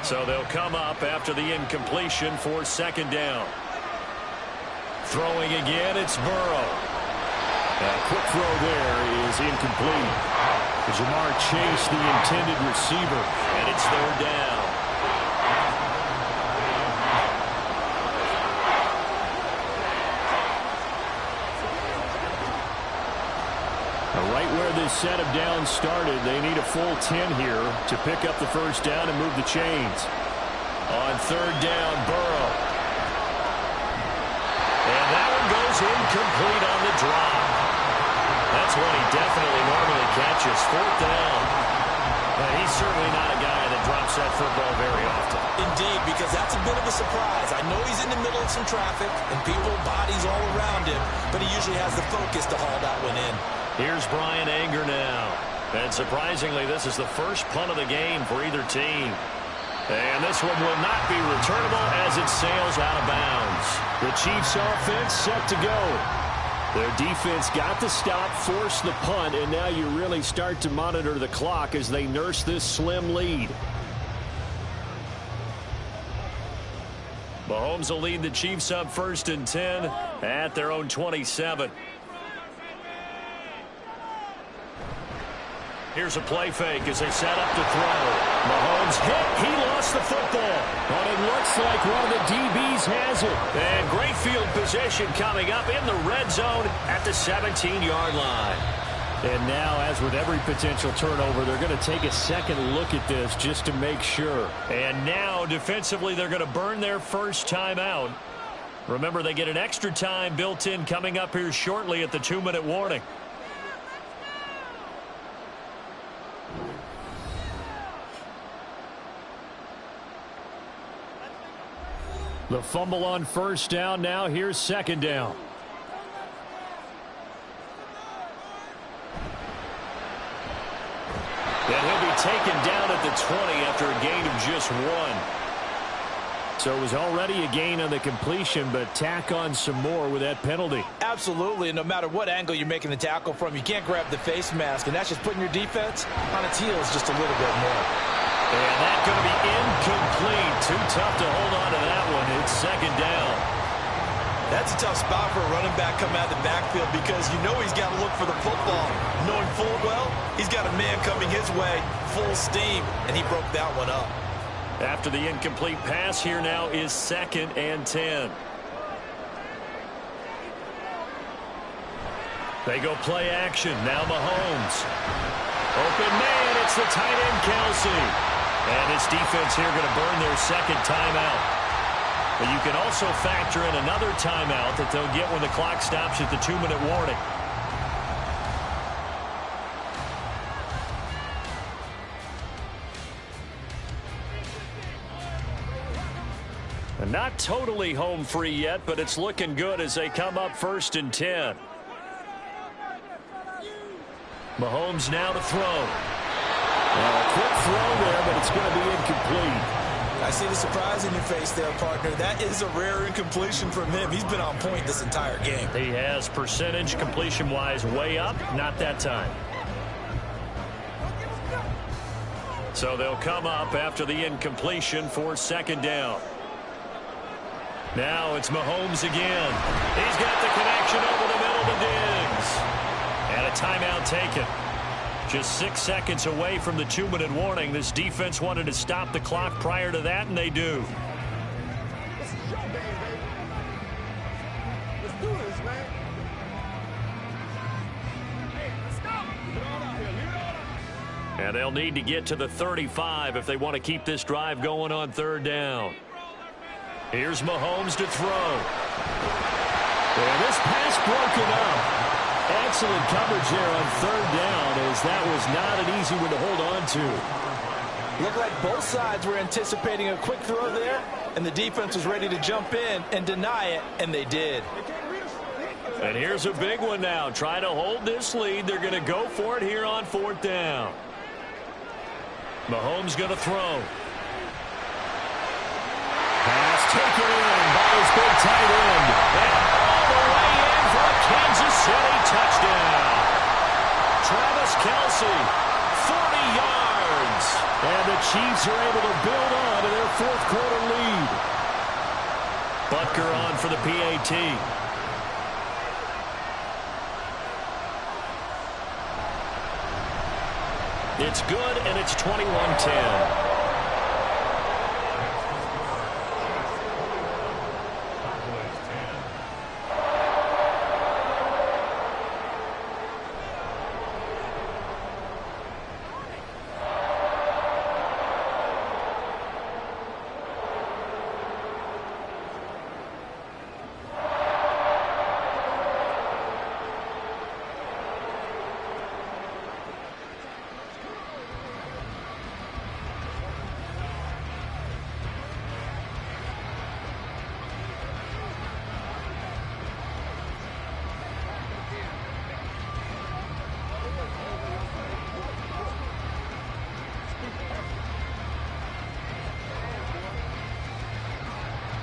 So they'll come up after the incompletion for second down. Throwing again, it's Burrow. A quick throw there is incomplete. Jamar Chase, the intended receiver, and it's third down. Right where this set of downs started, they need a full 10 here to pick up the first down and move the chains. On third down, Burrow. And that one goes incomplete on the drop. That's one he definitely normally catches. Fourth down. And he's certainly not a guy that drops that football very often. Indeed, because that's a bit of a surprise. I know he's in the middle of some traffic and people, bodies all around him, but he usually has the focus to haul that one in. Here's Brian Anger now. And surprisingly, this is the first punt of the game for either team. And this one will not be returnable as it sails out of bounds. The Chiefs offense set to go. Their defense got the stop, forced the punt, and now you really start to monitor the clock as they nurse this slim lead. Mahomes will lead the Chiefs up first and 10 at their own 27. Here's a play fake as they set up to throw. Mahomes hit. He lost the football. But it looks like one of the DBs has it. And great field position coming up in the red zone at the 17-yard line. And now, as with every potential turnover, they're going to take a second look at this just to make sure. And now, defensively, they're going to burn their first time out. Remember, they get an extra time built in coming up here shortly at the 2-minute warning. The fumble on first down. Now here's second down. And he'll be taken down at the 20 after a gain of just 1. So it was already a gain on the completion, but tack on some more with that penalty. Absolutely, and no matter what angle you're making the tackle from, you can't grab the face mask, and that's just putting your defense on its heels just a little bit more. And that's going to be incomplete. Too tough to hold on to that one. It's second down. That's a tough spot for a running back coming out of the backfield because you know he's got to look for the football. Knowing full well, he's got a man coming his way, full steam, and he broke that one up. After the incomplete pass, here now is second and 10. They go play action. Now Mahomes. Open man, it's the tight end, Kelsey. And this defense here going to burn their second timeout. But you can also factor in another timeout that they'll get when the clock stops at the 2-minute warning. And not totally home free yet, but it's looking good as they come up first and 10. Mahomes now to throw. A quick throw there, but it's going to be incomplete. I see the surprise in your face there, partner. That is a rare incompletion from him. He's been on point this entire game. He has percentage completion-wise way up, not that time. So they'll come up after the incompletion for second down. Now it's Mahomes again. He's got the connection over the middle to Diggs. And a timeout taken. Just 6 seconds away from the 2-minute warning. This defense wanted to stop the clock prior to that, and they do. Let's do this, man. Hey, let's go. Leave it all out here. Leave it all out. And they'll need to get to the 35 if they want to keep this drive going on third down. Here's Mahomes to throw. And this pass broken up. Excellent coverage there on third down, as that was not an easy one to hold on to. Looked like both sides were anticipating a quick throw there, and the defense was ready to jump in and deny it, and they did. And here's a big one now. Trying to hold this lead. They're going to go for it here on fourth down. Mahomes going to throw. Pass taken in by his big tight end. And all the way in for a Kansas City touchdown. Travis Kelce, 40 yards. And the Chiefs are able to build on to their fourth quarter lead. Butker on for the PAT. It's good, and it's 21-10.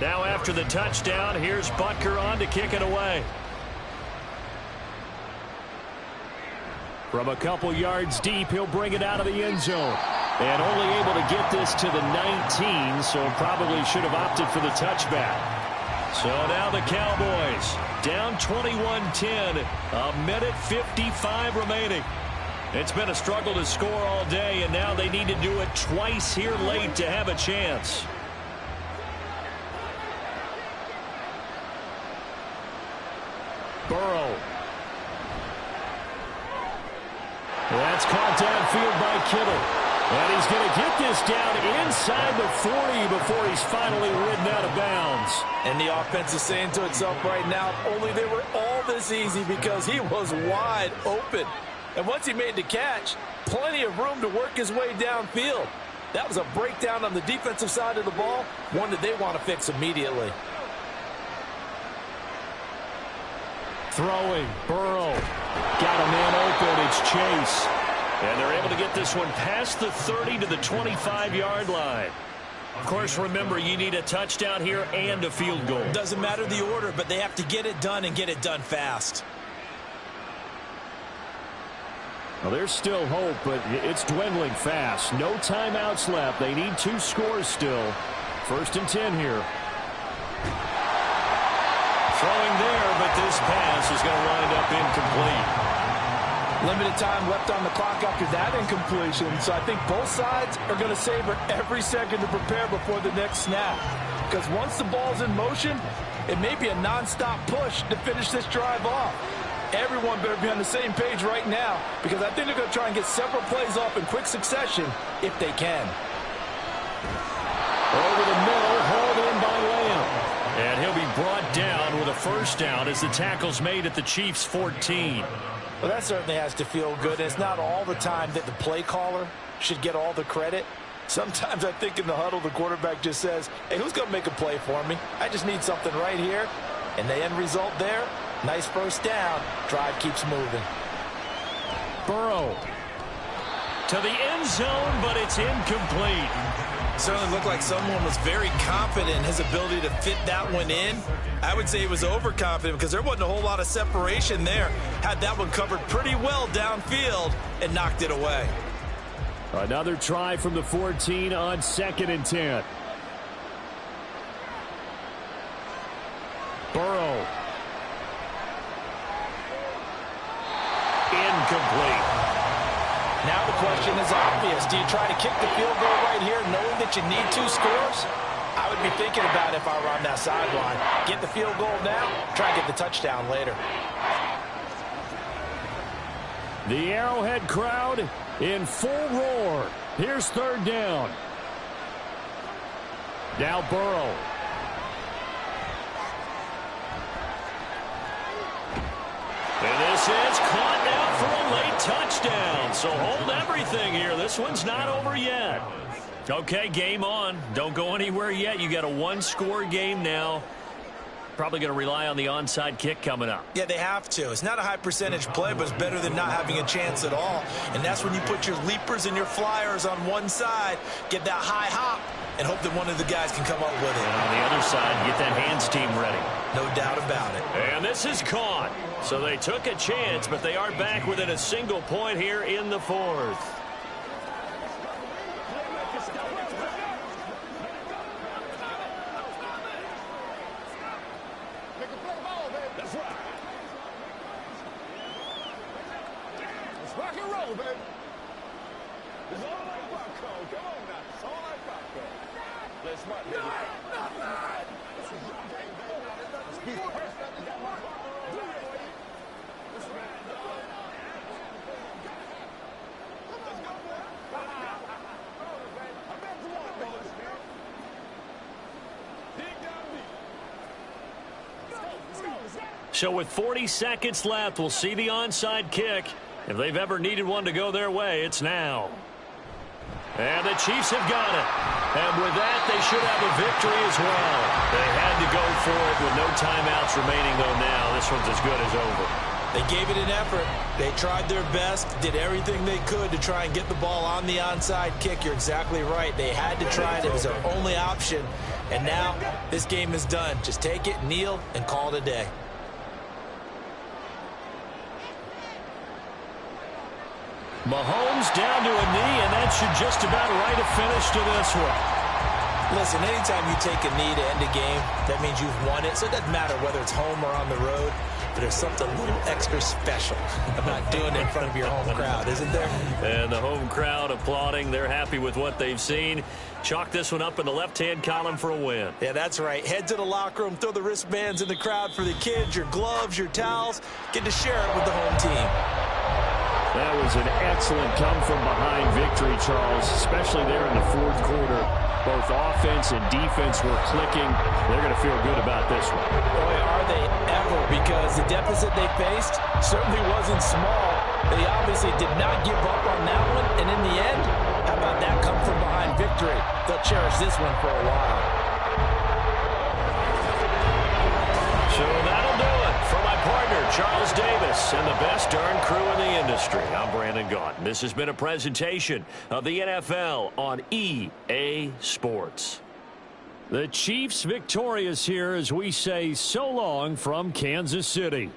Now after the touchdown, here's Butker on to kick it away. From a couple yards deep, he'll bring it out of the end zone. And only able to get this to the 19, so probably should have opted for the touchback. So now the Cowboys down 21-10, a minute 55 remaining. It's been a struggle to score all day, and now they need to do it twice here late to have a chance. Burrow. That's caught downfield by Kittle. And he's going to get this down inside the 40 before he's finally ridden out of bounds. And the offense is saying to itself right now, only they were all this easy because he was wide open. And once he made the catch, plenty of room to work his way downfield. That was a breakdown on the defensive side of the ball, one that they want to fix immediately. Throwing, Burrow. Got a man open, it's Chase. And they're able to get this one past the 30 to the 25-yard line. Of course, remember, you need a touchdown here and a field goal. Doesn't matter the order, but they have to get it done and get it done fast. Well, there's still hope, but it's dwindling fast. No timeouts left. They need 2 scores still. 1st and 10 here. Throwing there, but this pass is going to wind up incomplete. Limited time left on the clock after that incompletion, so I think both sides are going to savor every second to prepare before the next snap. Because once the ball's in motion, it may be a nonstop push to finish this drive off. Everyone better be on the same page right now, because I think they're going to try and get several plays off in quick succession if they can. Over the middle, hauled in by Lamb. And he'll be brought down with a first down as the tackle's made at the Chiefs' 14. Well, that certainly has to feel good. It's not all the time that the play caller should get all the credit. Sometimes I think in the huddle, the quarterback just says, hey, who's going to make a play for me? I just need something right here. And the end result there, nice first down. Drive keeps moving. Burrow to the end zone, but it's incomplete. Certainly looked like someone was very confident in his ability to fit that one in. I would say he was overconfident because there wasn't a whole lot of separation there. Had that one covered pretty well downfield and knocked it away. Another try from the 14 on 2nd and 10. Burrow. Incomplete. Now the question is obvious. Do you try to kick the field goal right here knowing that you need 2 scores? I would be thinking about it if I were on that sideline. Get the field goal now, try and get the touchdown later. The Arrowhead crowd in full roar. Here's third down. Now Burrow. And this is caught now for a late touchdown. So hold everything here. This one's not over yet. Okay, game on. Don't go anywhere yet. You got a one-score game now. Probably going to rely on the onside kick coming up. Yeah, they have to. It's not a high percentage play, but it's better than not having a chance at all. And that's when you put your leapers and your flyers on one side, get that high hop, and hope that one of the guys can come up with it. And on the other side, get that hands team ready. No doubt about it. And this is caught. So they took a chance, but they are back within a single point here in the fourth. So with 40 seconds left, we'll see the onside kick. If they've ever needed one to go their way, it's now. And the Chiefs have got it. And with that, they should have a victory as well. They had to go for it with no timeouts remaining, though, now. This one's as good as over. They gave it an effort. They tried their best, did everything they could to try and get the ball on the onside kick. You're exactly right. They had to try it. It was their only option. And now this game is done. Just take it, kneel, and call it a day. Mahomes down to a knee, and that should just about write a finish to this one. Listen, anytime you take a knee to end a game, that means you've won it. So it doesn't matter whether it's home or on the road, but there's something a little extra special about doing it in front of your home crowd, isn't there? And the home crowd applauding. They're happy with what they've seen. Chalk this one up in the left-hand column for a win. Yeah, that's right. Head to the locker room, throw the wristbands in the crowd for the kids, your gloves, your towels. Get to share it with the home team. That was an excellent come-from-behind victory, Charles, especially there in the fourth quarter. Both offense and defense were clicking. They're going to feel good about this one. Boy, are they ever, because the deficit they faced certainly wasn't small. They obviously did not give up on that one, and in the end, how about that come-from-behind victory? They'll cherish this one for a while. So that'll do it for my partner, Charles Davis, and the best darn crew in the industry. I'm Brandon Gaudin. This has been a presentation of the NFL on EA Sports. The Chiefs victorious here as we say so long from Kansas City.